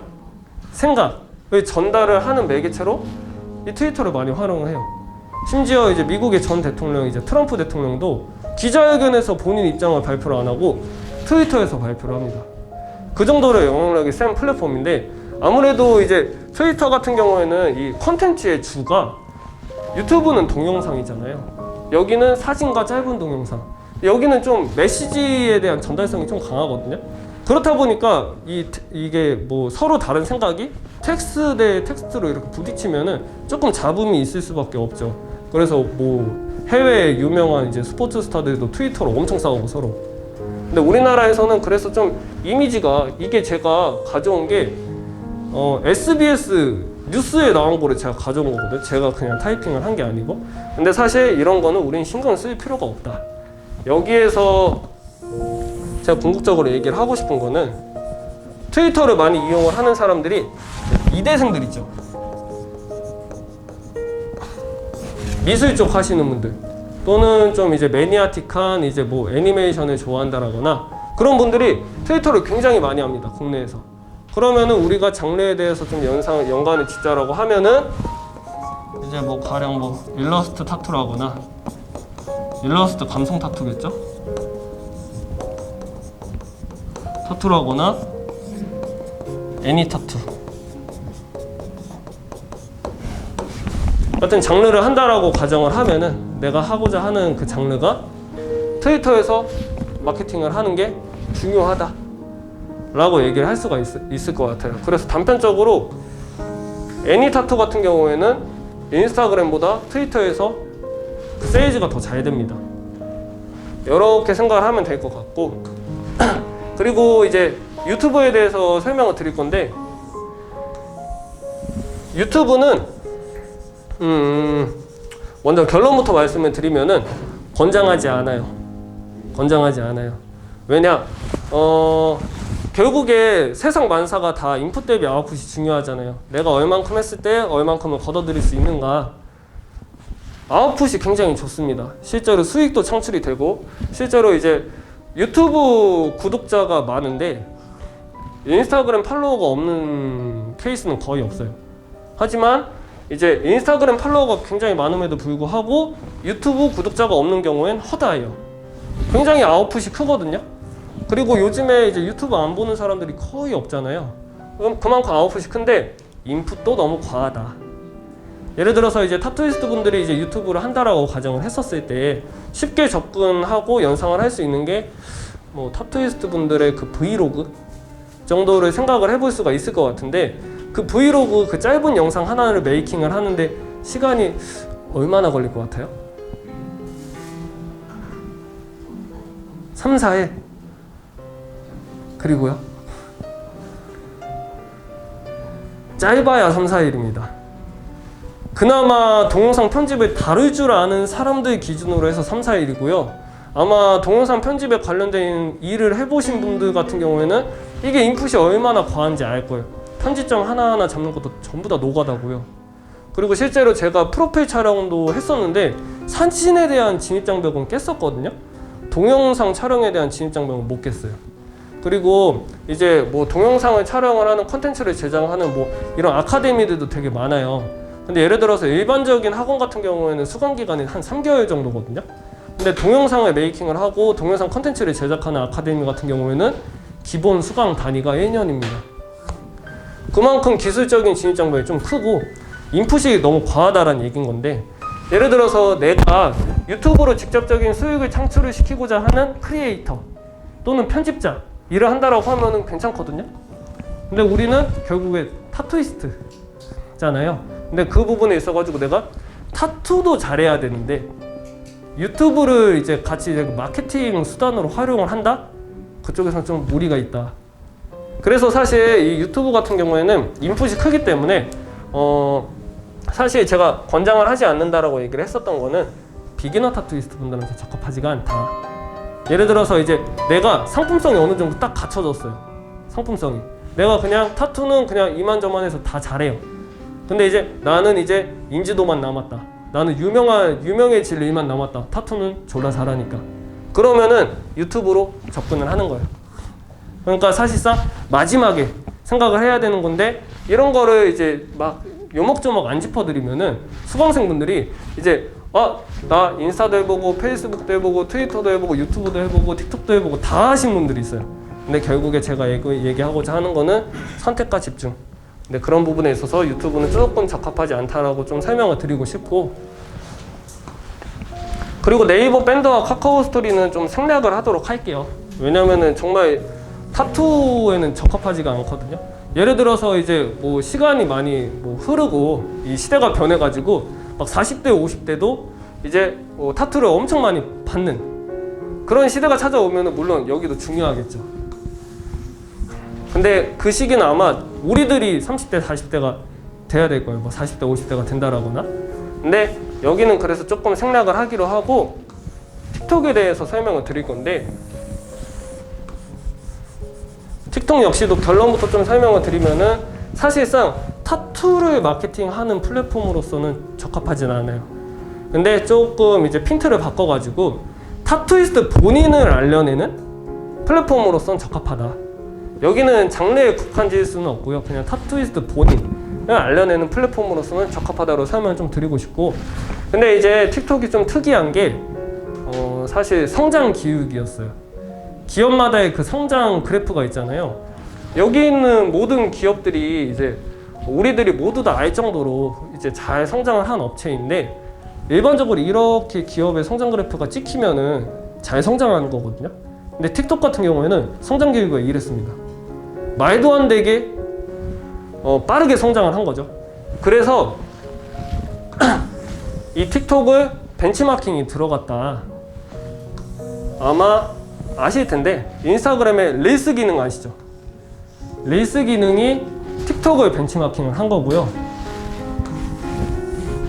생각을 전달을 하는 매개체로 이 트위터를 많이 활용을 해요. 심지어 이제 미국의 전 대통령 이제 트럼프 대통령도 기자회견에서 본인 입장을 발표를 안 하고 트위터에서 발표를 합니다. 그 정도로 영향력이 센 플랫폼인데 아무래도 이제 트위터 같은 경우에는 이 컨텐츠의 주가 유튜브는 동영상이잖아요. 여기는 사진과 짧은 동영상. 여기는 좀 메시지에 대한 전달성이 좀 강하거든요. 그렇다 보니까 이게 뭐 서로 다른 생각이 텍스트 대 텍스트로 이렇게 부딪히면은 조금 잡음이 있을 수밖에 없죠. 그래서 뭐 해외 유명한 이제 스포츠 스타들도 트위터로 엄청 싸우고 서로. 근데 우리나라에서는 그래서 좀 이미지가 이게 제가 가져온 게 SBS 뉴스에 나온 거를 제가 가져온 거거든요. 제가 그냥 타이핑을 한 게 아니고. 근데 사실 이런 거는 우린 신경 쓸 필요가 없다. 여기에서 제가 궁극적으로 얘기를 하고 싶은 거는 트위터를 많이 이용을 하는 사람들이 이대생들 있죠. 미술 쪽 하시는 분들 또는 좀 이제 매니아틱한 이제 뭐 애니메이션을 좋아한다라거나 그런 분들이 트위터를 굉장히 많이 합니다. 국내에서. 그러면은 우리가 장르에 대해서 좀 연관을 짓자라고 하면은 이제 뭐 가령 뭐 일러스트 타투라거나 일러스트 감성 타투겠죠? 타투라거나 애니 타투 같은 장르를 한다라고 가정을 하면은 내가 하고자 하는 그 장르가 트위터에서 마케팅을 하는 게 중요하다 라고 얘기를 할 수가 있을 것 같아요. 그래서 단편적으로 애니 타투 같은 경우에는 인스타그램보다 트위터에서 그 세일즈가 더 잘 됩니다. 이렇게 생각을 하면 될 것 같고 그리고 이제 유튜브에 대해서 설명을 드릴 건데 유튜브는 먼저 결론부터 말씀을 드리면은 권장하지 않아요. 권장하지 않아요. 왜냐? 결국에 세상 만사가 다 인풋 대비 아웃풋이 중요하잖아요. 내가 얼만큼 했을 때 얼만큼을 걷어들일 수 있는가. 아웃풋이 굉장히 좋습니다. 실제로 수익도 창출이 되고 실제로 이제 유튜브 구독자가 많은데 인스타그램 팔로워가 없는 케이스는 거의 없어요. 하지만 이제 인스타그램 팔로워가 굉장히 많음에도 불구하고 유튜브 구독자가 없는 경우엔 허다해요. 굉장히 아웃풋이 크거든요. 그리고 요즘에 이제 유튜브 안 보는 사람들이 거의 없잖아요. 그럼 그만큼 아웃풋이 큰데 인풋도 너무 과하다. 예를 들어서 이제 타투이스트 분들이 이제 유튜브를 한다라고 가정을 했었을 때 쉽게 접근하고 연상을 할 수 있는 게 뭐 타투이스트 분들의 그 브이로그 정도를 생각을 해볼 수가 있을 것 같은데 그 브이로그 그 짧은 영상 하나를 메이킹을 하는데 시간이 얼마나 걸릴 것 같아요? 3, 4일? 그리고요? 짧아야 3, 4일입니다. 그나마 동영상 편집을 다룰 줄 아는 사람들 기준으로 해서 3, 4일이고요. 아마 동영상 편집에 관련된 일을 해보신 분들 같은 경우에는 이게 인풋이 얼마나 과한지 알 거예요. 편집점 하나하나 잡는 것도 전부 다 노가다고요. 그리고 실제로 제가 프로필 촬영도 했었는데 사진에 대한 진입장벽은 깼었거든요. 동영상 촬영에 대한 진입장벽은 못 깼어요. 그리고 이제 뭐 동영상을 촬영을 하는 컨텐츠를 제작하는 뭐 이런 아카데미들도 되게 많아요. 근데 예를 들어서 일반적인 학원 같은 경우에는 수강 기간이 한 3개월 정도거든요. 근데 동영상을 메이킹을 하고 동영상 컨텐츠를 제작하는 아카데미 같은 경우에는 기본 수강 단위가 1년입니다. 그만큼 기술적인 진입장벽이 좀 크고 인풋이 너무 과하다라는 얘기인 건데 예를 들어서 내가 유튜브로 직접적인 수익을 창출을 시키고자 하는 크리에이터 또는 편집자 일을 한다라고 하면은 괜찮거든요. 근데 우리는 결국에 타투이스트잖아요. 근데 그 부분에 있어가지고 내가 타투도 잘해야 되는데 유튜브를 이제 같이 이제 마케팅 수단으로 활용을 한다? 그쪽에서는 좀 무리가 있다. 그래서 사실 이 유튜브 같은 경우에는 인풋이 크기 때문에 사실 제가 권장을 하지 않는다라고 얘기를 했었던 거는 비기너 타투이스트 분들한테 적합하지가 않다. 예를 들어서 이제 내가 상품성이 어느 정도 딱 갖춰졌어요. 상품성이. 내가 그냥 타투는 그냥 이만저만해서 다 잘해요. 근데 이제 나는 이제 인지도만 남았다. 나는 유명해질 일만 남았다. 타투는 졸라 잘하니까. 그러면은 유튜브로 접근을 하는 거예요. 그러니까 사실상 마지막에 생각을 해야 되는 건데 이런 거를 이제 막 요목조목 안 짚어드리면은 수강생분들이 이제 나 인스타도 해보고 페이스북도 해보고 트위터도 해보고 유튜브도 해보고 틱톡도 해보고 다 하신 분들이 있어요. 근데 결국에 제가 얘기하고자 하는 거는 선택과 집중. 근데 그런 부분에 있어서 유튜브는 조금 적합하지 않다라고 좀 설명을 드리고 싶고, 그리고 네이버 밴드와 카카오 스토리는 좀 생략을 하도록 할게요. 왜냐면은 정말 타투에는 적합하지가 않거든요. 예를 들어서 이제 뭐 시간이 많이 뭐 흐르고 이 시대가 변해가지고 막 40대 50대도 이제 뭐 타투를 엄청 많이 받는 그런 시대가 찾아오면은 물론 여기도 중요하겠죠. 근데 그 시기는 아마 우리들이 30대 40대가 돼야 될 거예요. 뭐 40대 50대가 된다라거나. 근데 여기는 그래서 조금 생략을 하기로 하고 틱톡에 대해서 설명을 드릴 건데, 틱톡 역시도 결론부터 좀 설명을 드리면은 사실상 타투를 마케팅하는 플랫폼으로서는 적합하진 않아요. 근데 조금 이제 핀트를 바꿔가지고 타투이스트 본인을 알려내는 플랫폼으로서는 적합하다. 여기는 장르에 국한 지을 수는 없고요. 그냥 타투이스트 본인을 알려내는 플랫폼으로서는 적합하다고 설명을 좀 드리고 싶고, 근데 이제 틱톡이 좀 특이한 게 사실 성장 기획이었어요. 기업마다의 그 성장 그래프가 있잖아요. 여기 있는 모든 기업들이 이제 우리들이 모두 다 알 정도로 이제 잘 성장을 한 업체인데, 일반적으로 이렇게 기업의 성장 그래프가 찍히면은 잘 성장하는 거거든요. 근데 틱톡 같은 경우에는 성장 기획이 이랬습니다. 말도 안 되게 빠르게 성장을 한 거죠. 그래서 이 틱톡을 벤치마킹이 들어갔다. 아마 아실 텐데 인스타그램의 릴스 기능 아시죠? 릴스 기능이 틱톡을 벤치마킹을 한 거고요.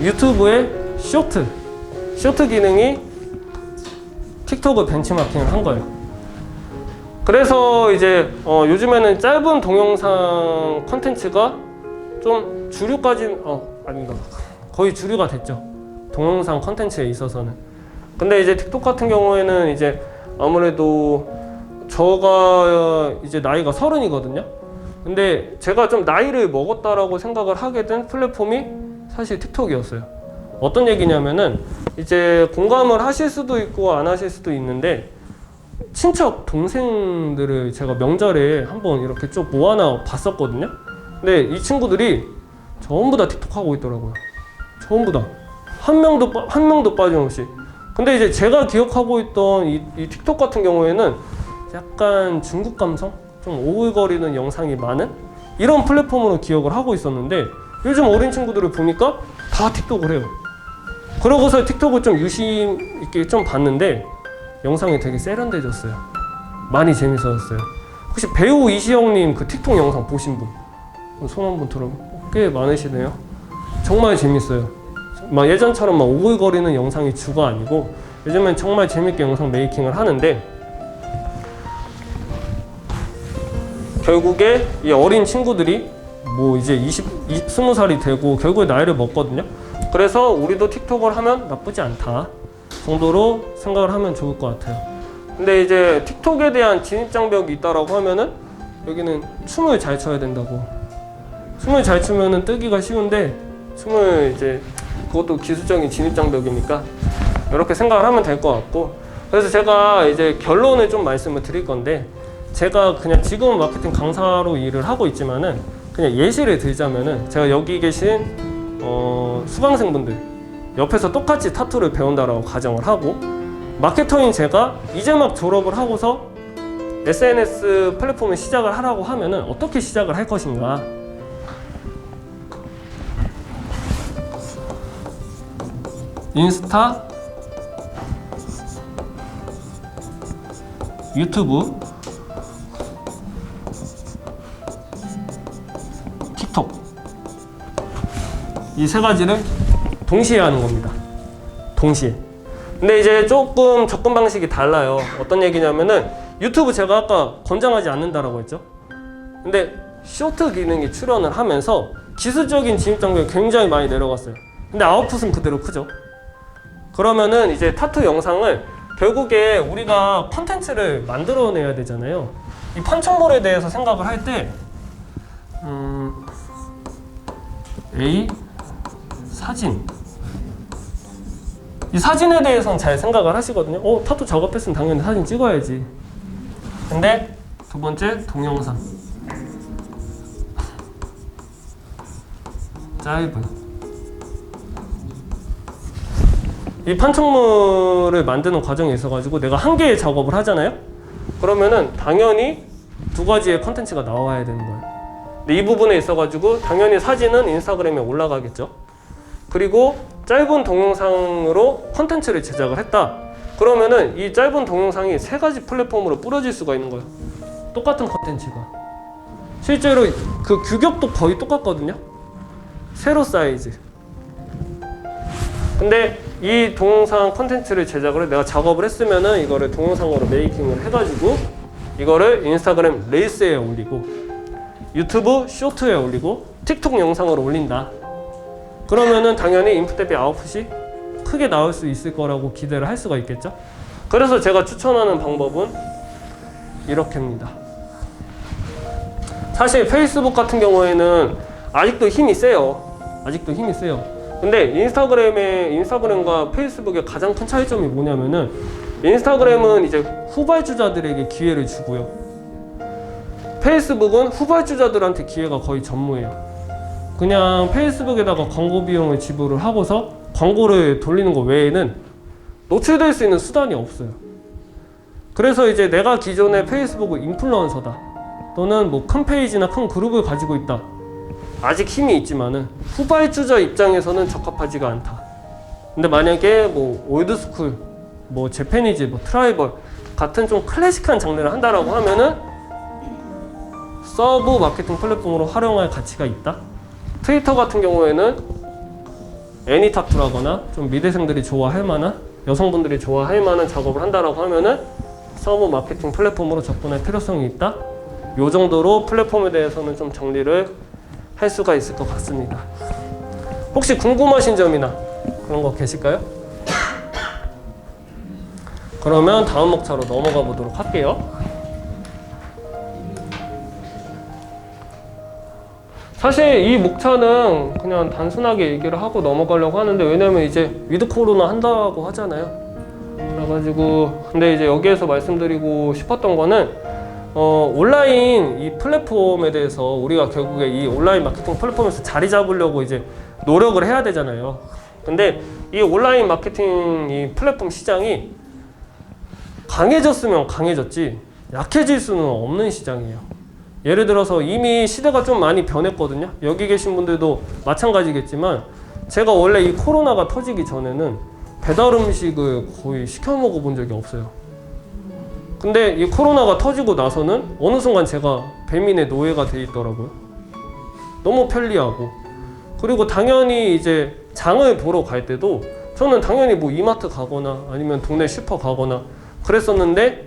유튜브의 쇼트 기능이 틱톡을 benchmarking을 한 거예요. 그래서 이제 요즘에는 짧은 동영상 컨텐츠가 좀 주류까지 아닌가, 거의 주류가 됐죠. 동영상 컨텐츠에 있어서는. 근데 이제 틱톡 같은 경우에는 이제 아무래도 저가 이제 나이가 30이거든요. 근데 제가 좀 나이를 먹었다라고 생각을 하게 된 플랫폼이 사실 틱톡이었어요. 어떤 얘기냐면은 이제 공감을 하실 수도 있고 안 하실 수도 있는데, 친척 동생들을 제가 명절에 한번 이렇게 쭉 모아놔 봤었거든요. 근데 이 친구들이 전부 다 틱톡 하고 있더라고요. 전부 다. 한 명도 빠짐없이. 근데 이제 제가 기억하고 있던 이 틱톡 같은 경우에는 약간 중국 감성? 좀 오글거리는 영상이 많은 이런 플랫폼으로 기억을 하고 있었는데, 요즘 어린 친구들을 보니까 다 틱톡을 해요. 그러고서 틱톡을 좀 유심 있게 좀 봤는데 영상이 되게 세련돼졌어요. 많이 재밌어졌어요. 혹시 배우 이시영님 그 틱톡 영상 보신 분? 손 한번 들어. 꽤 많으시네요. 정말 재밌어요. 막 예전처럼 막 오글거리는 영상이 주가 아니고 요즘엔 정말 재밌게 영상 메이킹을 하는데, 결국에 이 어린 친구들이 뭐 이제 20살이 되고 결국에 나이를 먹거든요. 그래서 우리도 틱톡을 하면 나쁘지 않다 정도로 생각을 하면 좋을 것 같아요. 근데 이제 틱톡에 대한 진입장벽이 있다라고 하면은 여기는 춤을 잘 춰야 된다고. 춤을 잘 추면은 뜨기가 쉬운데, 춤을 이제 그것도 기술적인 진입장벽이니까 이렇게 생각을 하면 될 것 같고, 그래서 제가 이제 결론을 좀 말씀을 드릴 건데, 제가 그냥 지금은 마케팅 강사로 일을 하고 있지만은 그냥 예시를 들자면은, 제가 여기 계신 수강생분들 옆에서 똑같이 타투를 배운다라고 가정을 하고, 마케터인 제가 이제 막 졸업을 하고서 SNS 플랫폼을 시작을 하라고 하면은 어떻게 시작을 할 것인가. 인스타, 유튜브, 틱톡, 이 세 가지를 동시에 하는 겁니다. 동시에. 근데 이제 조금 접근 방식이 달라요. 어떤 얘기냐면은, 유튜브 제가 아까 권장하지 않는다라고 했죠. 근데 쇼트 기능이 출현을 하면서 기술적인 진입장벽이 굉장히 많이 내려갔어요. 근데 아웃풋은 그대로 크죠. 그러면은 이제 타투 영상을 결국에 우리가 컨텐츠를 만들어내야 되잖아요. 이 판촉물에 대해서 생각을 할 때 A 사진. 이 사진에 대해서는 잘 생각을 하시거든요. 타투 작업했으면 당연히 사진 찍어야지. 근데 두 번째 동영상. 짧은. 이 판촉물을 만드는 과정에 있어가지고 내가 한 개의 작업을 하잖아요. 그러면은 당연히 두 가지의 컨텐츠가 나와야 되는 거예요. 근데 이 부분에 있어가지고 당연히 사진은 인스타그램에 올라가겠죠. 그리고 짧은 동영상으로 컨텐츠를 제작을 했다. 그러면은 이 짧은 동영상이 세 가지 플랫폼으로 뿌려질 수가 있는 거예요. 똑같은 컨텐츠가. 실제로 그 규격도 거의 똑같거든요. 세로 사이즈. 근데 이 동영상 컨텐츠를 제작을 해 내가 작업을 했으면은 이거를 동영상으로 메이킹을 해가지고 이거를 인스타그램 릴스에 올리고 유튜브 쇼트에 올리고 틱톡 영상으로 올린다. 그러면은 당연히 인풋 대비 아웃풋이 크게 나올 수 있을 거라고 기대를 할 수가 있겠죠. 그래서 제가 추천하는 방법은 이렇게입니다. 사실 페이스북 같은 경우에는 아직도 힘이 세요. 근데 인스타그램과 페이스북의 가장 큰 차이점이 뭐냐면은 인스타그램은 이제 후발주자들에게 기회를 주고요. 페이스북은 후발주자들한테 기회가 거의 전무해요. 그냥 페이스북에다가 광고 비용을 지불을 하고서 광고를 돌리는 것 외에는 노출될 수 있는 수단이 없어요. 그래서 이제 내가 기존에 페이스북 인플루언서다 또는 뭐 큰 페이지나 큰 그룹을 가지고 있다. 아직 힘이 있지만은 후발주자 입장에서는 적합하지가 않다. 근데 만약에 뭐 올드스쿨, 뭐 재패니즈, 뭐 트라이벌 같은 좀 클래식한 장르를 한다라고 하면은 서브 마케팅 플랫폼으로 활용할 가치가 있다. 트위터 같은 경우에는 애니타투라거나 좀 미대생들이 좋아할 만한 여성분들이 좋아할 만한 작업을 한다라고 하면은 서브 마케팅 플랫폼으로 접근할 필요성이 있다. 요 정도로 플랫폼에 대해서는 좀 정리를 할 수가 있을 것 같습니다. 혹시 궁금하신 점이나 그런 거 계실까요? 그러면 다음 목차로 넘어가 보도록 할게요. 사실 이 목차는 그냥 단순하게 얘기를 하고 넘어가려고 하는데 왜냐면 이제 위드 코로나 한다고 하잖아요. 그래가지고 근데 이제 여기에서 말씀드리고 싶었던 거는 온라인 이 플랫폼에 대해서 우리가 결국에 이 온라인 마케팅 플랫폼에서 자리 잡으려고 이제 노력을 해야 되잖아요. 근데 이 온라인 마케팅 이 플랫폼 시장이 강해졌으면 강해졌지 약해질 수는 없는 시장이에요. 예를 들어서 이미 시대가 좀 많이 변했거든요. 여기 계신 분들도 마찬가지겠지만 제가 원래 이 코로나가 터지기 전에는 배달 음식을 거의 시켜 먹어 본 적이 없어요. 근데 이 코로나가 터지고 나서는 어느 순간 제가 배민의 노예가 돼 있더라고요. 너무 편리하고. 그리고 당연히 이제 장을 보러 갈 때도 저는 당연히 뭐 이마트 가거나 아니면 동네 슈퍼 가거나 그랬었는데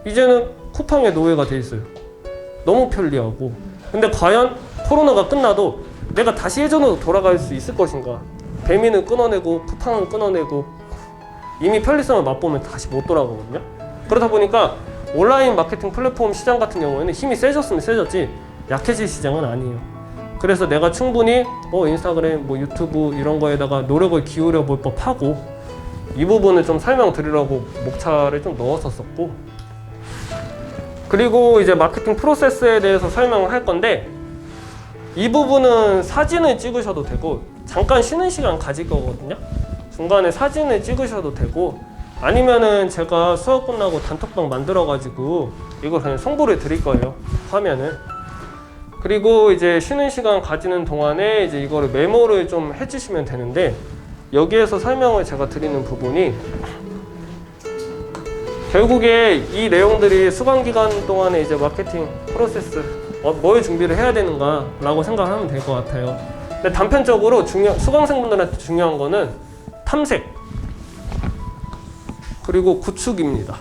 이제는 쿠팡의 노예가 돼 있어요. 너무 편리하고. 근데 과연 코로나가 끝나도 내가 다시 예전으로 돌아갈 수 있을 것인가? 배민은 끊어내고 쿠팡은 끊어내고 이미 편리성을 맛보면 다시 못 돌아가거든요. 그러다 보니까 온라인 마케팅 플랫폼 시장 같은 경우에는 힘이 세졌으면 세졌지 약해질 시장은 아니에요. 그래서 내가 충분히 인스타그램, 뭐 유튜브 이런 거에다가 노력을 기울여 볼 법하고 이 부분을 좀 설명드리려고 목차를 좀 넣었었고 그리고 이제 마케팅 프로세스에 대해서 설명을 할 건데 이 부분은 사진을 찍으셔도 되고 잠깐 쉬는 시간 가질 거거든요. 중간에 사진을 찍으셔도 되고 아니면은 제가 수업 끝나고 단톡방 만들어가지고 이걸 그냥 송부를 드릴 거예요. 화면을. 그리고 이제 쉬는 시간 가지는 동안에 이제 이거를 메모를 좀 해주시면 되는데 여기에서 설명을 제가 드리는 부분이 결국에 이 내용들이 수강 기간 동안에 이제 마케팅 프로세스 뭘 준비를 해야 되는가 라고 생각하면 될 것 같아요. 근데 단편적으로 수강생분들한테 중요한 거는 탐색 그리고 구축입니다.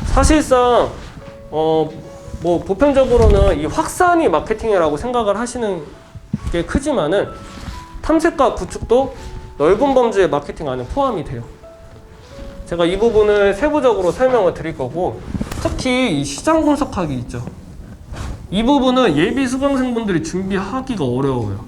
사실상 뭐 보편적으로는 이 확산이 마케팅이라고 생각을 하시는 게 크지만은 탐색과 구축도 넓은 범주의 마케팅 안에 포함이 돼요. 제가 이 부분을 세부적으로 설명을 드릴 거고 특히 이 시장 분석하기 있죠. 이 부분은 예비 수강생분들이 준비하기가 어려워요.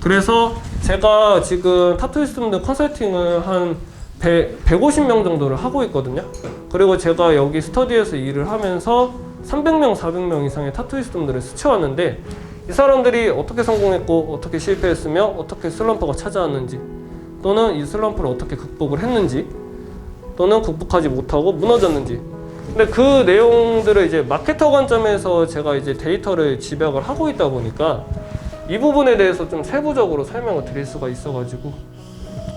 그래서 제가 지금 타투이스트분들 컨설팅을 한 150명 정도를 하고 있거든요. 그리고 제가 여기 스터디에서 일을 하면서 300명, 400명 이상의 타투이스트분들을 스쳐왔는데 이 사람들이 어떻게 성공했고 어떻게 실패했으며 어떻게 슬럼프가 찾아왔는지 또는 이 슬럼프를 어떻게 극복을 했는지 또는 극복하지 못하고 무너졌는지 근데 그 내용들을 이제 마케터 관점에서 제가 이제 데이터를 집약을 하고 있다 보니까 이 부분에 대해서 좀 세부적으로 설명을 드릴 수가 있어가지고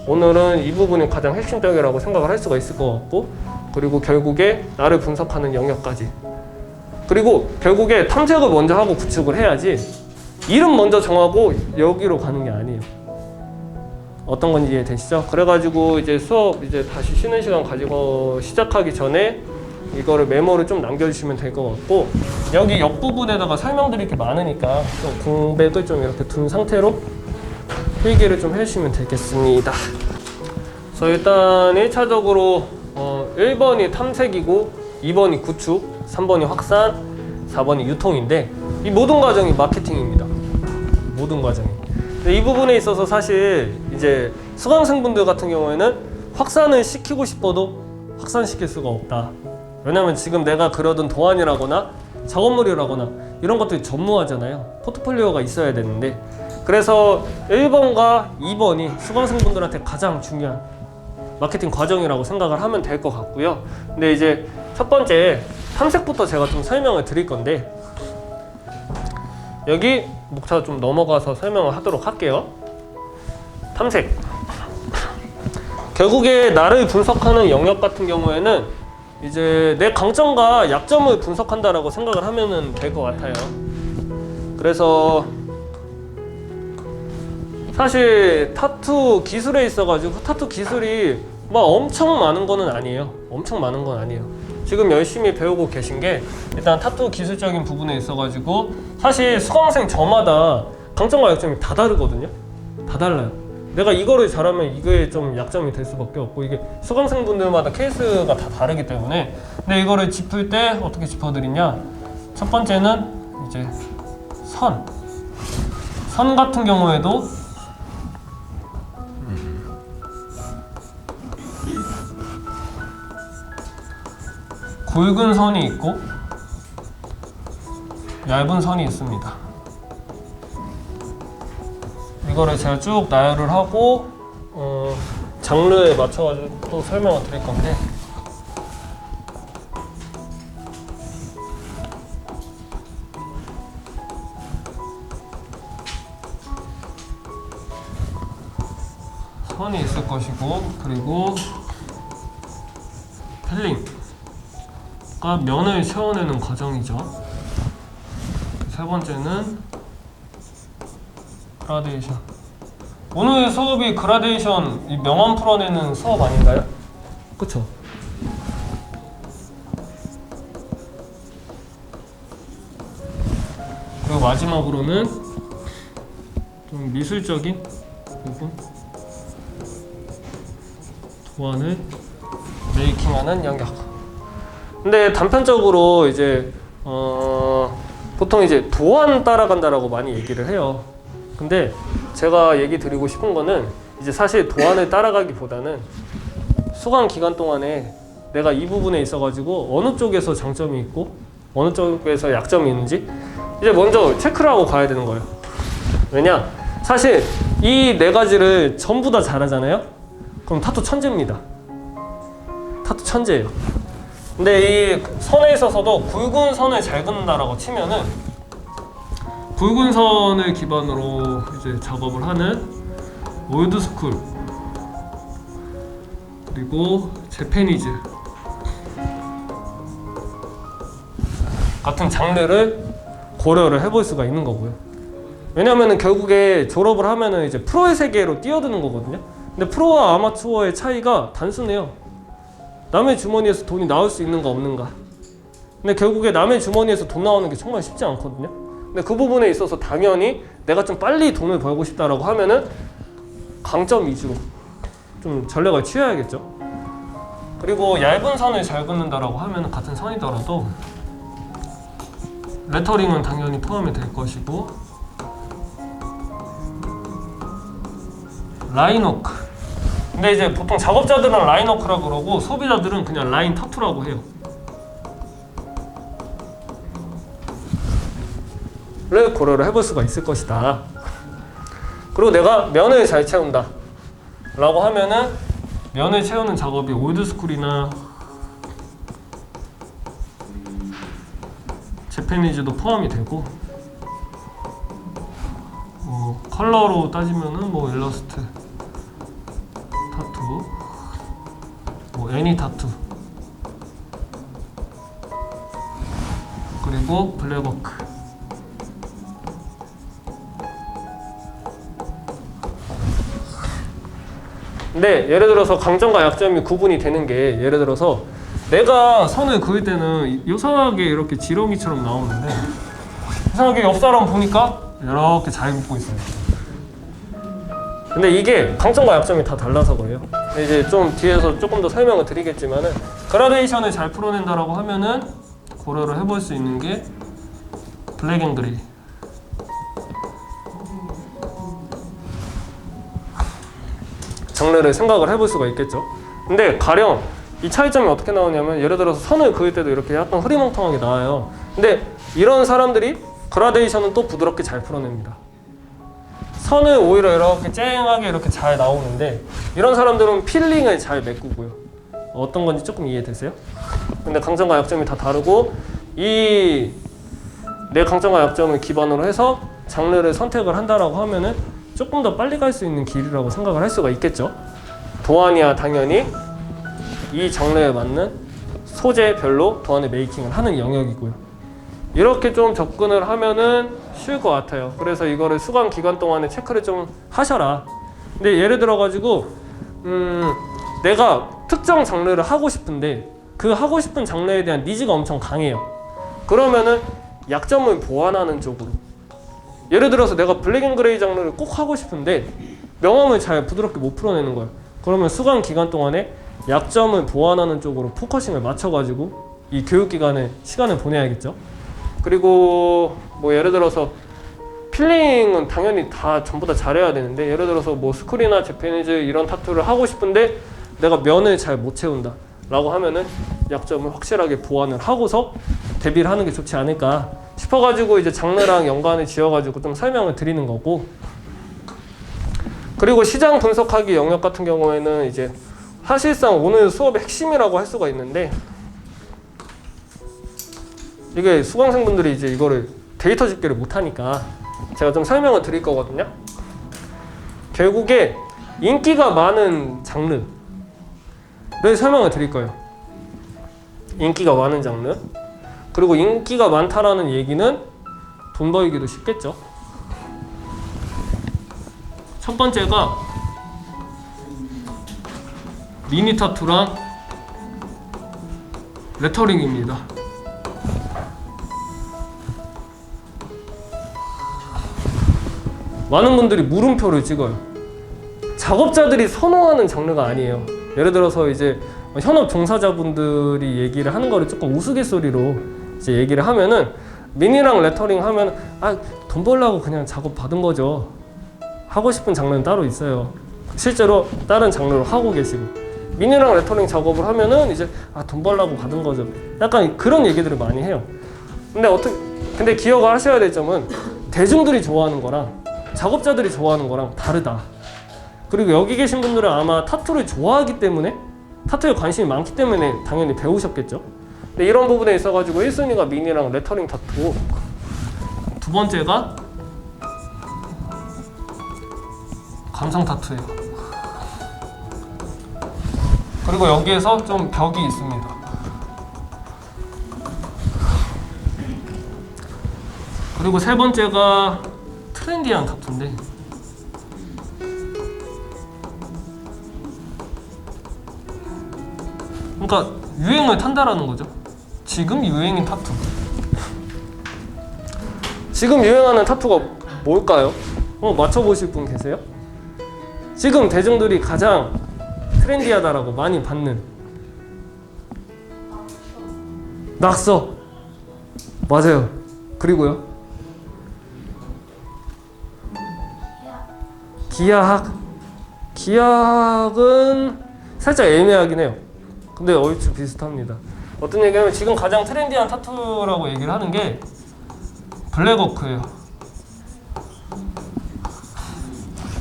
오늘은 이 부분이 가장 핵심적이라고 생각을 할 수가 있을 것 같고 그리고 결국에 나를 분석하는 영역까지 그리고 결국에 탐색을 먼저 하고 구축을 해야지 이름 먼저 정하고 여기로 가는 게 아니에요. 어떤 건지 이해되시죠? 그래가지고 이제 수업 이제 다시 쉬는 시간 가지고 시작하기 전에 이거를 메모를 좀 남겨주시면 될 것 같고 여기 옆부분에다가 설명드릴 게 많으니까 좀 공백을 좀 이렇게 둔 상태로 필기를 좀 해주시면 되겠습니다. 그래서 일단 1차적으로 1번이 탐색이고 2번이 구축, 3번이 확산, 4번이 유통인데 이 모든 과정이 마케팅입니다. 모든 과정이. 근데 이 부분에 있어서 사실 이제 수강생분들 같은 경우에는 확산을 시키고 싶어도 확산시킬 수가 없다. 왜냐면 지금 내가 그려둔 도안이라거나 작업물이라거나 이런 것들이 전무하잖아요. 포트폴리오가 있어야 되는데 그래서 1번과 2번이 수강생분들한테 가장 중요한 마케팅 과정이라고 생각을 하면 될 것 같고요. 근데 이제 첫 번째 탐색부터 제가 좀 설명을 드릴 건데 여기 목차 좀 넘어가서 설명을 하도록 할게요. 탐색 결국에 나를 분석하는 영역 같은 경우에는 이제 내 강점과 약점을 분석한다라고 생각을 하면 될 것 같아요. 그래서 사실 타투 기술에 있어가지고 타투 기술이 막 엄청 많은 거는 아니에요. 엄청 많은 건 아니에요. 지금 열심히 배우고 계신 게 일단 타투 기술적인 부분에 있어가지고 사실 수강생 저마다 강점과 약점이 다 다르거든요. 다 달라요. 내가 이거를 잘하면 이게 좀 약점이 될 수밖에 없고 이게 수강생분들마다 케이스가 다 다르기 때문에 근데 이거를 짚을 때 어떻게 짚어드리냐 첫 번째는 이제 선 같은 경우에도 굵은 선이 있고 얇은 선이 있습니다. 이거를 제가 쭉 나열을 하고 장르에 맞춰가지고 또 설명을 드릴 건데 선이 있을 것이고 그리고 필링과 면을 채워내는 과정이죠. 세 번째는 그라데이션. 오늘 수업이 그라데이션 이 명암 풀어내는 수업 아닌가요? 그쵸? 그리고 마지막으로는 좀 미술적인 부분 도안을 메이킹하는 영역. 근데 단편적으로 이제 보통 이제 도안 따라간다라고 많이 얘기를 해요. 근데 제가 얘기 드리고 싶은 거는 이제 사실 도안을 따라가기보다는 수강 기간 동안에 내가 이 부분에 있어가지고 어느 쪽에서 장점이 있고 어느 쪽에서 약점이 있는지 이제 먼저 체크를 하고 가야 되는 거예요. 왜냐? 사실 이 네 가지를 전부 다 잘하잖아요? 그럼 타투 천재입니다. 타투 천재예요. 근데 이 선에 있어서도 굵은 선을 잘 긋는다라고 치면은 굵은 선을 기반으로 이제 작업을 하는 올드스쿨 그리고 재패니즈 같은 장르를 고려를 해볼 수가 있는 거고요. 왜냐면은 결국에 졸업을 하면은 이제 프로의 세계로 뛰어드는 거거든요. 근데 프로와 아마추어의 차이가 단순해요. 남의 주머니에서 돈이 나올 수 있는가 없는가. 근데 결국에 남의 주머니에서 돈 나오는 게 정말 쉽지 않거든요. 근데 그 부분에 있어서 당연히 내가 좀 빨리 돈을 벌고 싶다라고 하면은 강점 위주로 좀 전략을 취해야겠죠. 그리고 얇은 선을 잘 긋는다라고 하면 같은 선이더라도 레터링은 당연히 포함이 될 것이고 라인워크. 근데 이제 보통 작업자들은 라인워크라고 그러고 소비자들은 그냥 라인 타투라고 해요. 를 고려를 해볼 수가 있을 것이다. 그리고 내가 면을 잘 채운다 라고 하면은 면을 채우는 작업이 올드스쿨이나 재패니즈도 포함이 되고, 컬러로 따지면은 뭐 일러스트 타투, 뭐 애니 타투, 그리고 블랙워크. 근데 예를 들어서 강점과 약점이 구분이 되는 게, 예를 들어서 내가 선을 그을 때는 이상하게 이렇게 지렁이처럼 나오는데 이상하게 옆 사람 보니까 이렇게 잘 긋고 있어요. 근데 이게 강점과 약점이 다 달라서 그래요. 이제 좀 뒤에서 조금 더 설명을 드리겠지만은, 그라데이션을 잘 풀어낸다라고 하면은 고려를 해볼 수 있는 게 블랙 앤 그레이. 장르를 생각을 해볼 수가 있겠죠. 근데 가령 이 차이점이 어떻게 나오냐면, 예를 들어서 선을 그을 때도 이렇게 약간 흐리멍텅하게 나와요. 근데 이런 사람들이 그라데이션은 또 부드럽게 잘 풀어냅니다. 선을 오히려 이렇게 쨍하게 이렇게 잘 나오는데, 이런 사람들은 필링을 잘 메꾸고요. 어떤 건지 조금 이해되세요? 근데 강점과 약점이 다 다르고, 이 내 강점과 약점을 기반으로 해서 장르를 선택을 한다라고 하면은 조금 더 빨리 갈 수 있는 길이라고 생각을 할 수가 있겠죠. 도안이야 당연히 이 장르에 맞는 소재별로 도안의 메이킹을 하는 영역이고요. 이렇게 좀 접근을 하면은 쉬울 것 같아요. 그래서 이거를 수강 기간 동안에 체크를 좀 하셔라. 근데 예를 들어 가지고 내가 특정 장르를 하고 싶은데 그 하고 싶은 장르에 대한 니즈가 엄청 강해요. 그러면은 약점을 보완하는 쪽으로, 예를 들어서 내가 블랙 앤 그레이 장르를 꼭 하고 싶은데 명암을 잘 부드럽게 못 풀어내는 거예요. 그러면 수강 기간 동안에 약점을 보완하는 쪽으로 포커싱을 맞춰가지고 이 교육 기간에 시간을 보내야겠죠. 그리고 뭐 예를 들어서 필링은 당연히 다 전부 다 잘해야 되는데, 예를 들어서 뭐 스쿨이나 재패니즈 이런 타투를 하고 싶은데 내가 면을 잘 못 채운다 라고 하면은 약점을 확실하게 보완을 하고서 데뷔를 하는 게 좋지 않을까 싶어가지고 이제 장르랑 연관을 지어가지고 좀 설명을 드리는 거고, 그리고 시장 분석하기 영역 같은 경우에는 이제 사실상 오늘 수업의 핵심이라고 할 수가 있는데, 이게 수강생분들이 이제 이거를 데이터 집계를 못하니까 제가 좀 설명을 드릴 거거든요. 결국에 인기가 많은 장르를 설명을 드릴 거예요. 인기가 많은 장르. 그리고 인기가 많다라는 얘기는 돈 벌기도 쉽겠죠. 첫 번째가 미니 타투랑 레터링입니다. 많은 분들이 물음표를 찍어요. 작업자들이 선호하는 장르가 아니에요. 예를 들어서 이제 현업 종사자분들이 얘기를 하는 거를 조금 우스갯소리로 이제 얘기를 하면은, 미니랑 레터링 하면 돈 벌려고 그냥 작업 받은 거죠. 하고 싶은 장르는 따로 있어요. 실제로 다른 장르로 하고 계시고, 미니랑 레터링 작업을 하면은 이제 돈 벌려고 받은 거죠. 약간 그런 얘기들을 많이 해요. 근데 기억을 하셔야 될 점은 대중들이 좋아하는 거랑 작업자들이 좋아하는 거랑 다르다. 그리고 여기 계신 분들은 아마 타투를 좋아하기 때문에, 타투에 관심이 많기 때문에 당연히 배우셨겠죠. 근데 이런 부분에 있어가지고 1순위가 미니랑 레터링 타투, 두 번째가 감성 타투예요. 그리고 여기에서 좀 벽이 있습니다. 그리고 세 번째가 트렌디한 타투인데, 그러니까 유행을 탄다라는 거죠. 지금 유행인 타투. 지금 유행하는 타투가 뭘까요? 맞춰보실 분 계세요? 지금 대중들이 가장 트렌디하다라고 많이 받는 낙서. 맞아요. 그리고요? 기하학. 기약은 살짝 애매하긴 해요. 근데 얼추 비슷합니다. 어떤 얘기냐면 지금 가장 트렌디한 타투라고 얘기를 하는 게 블랙워크예요.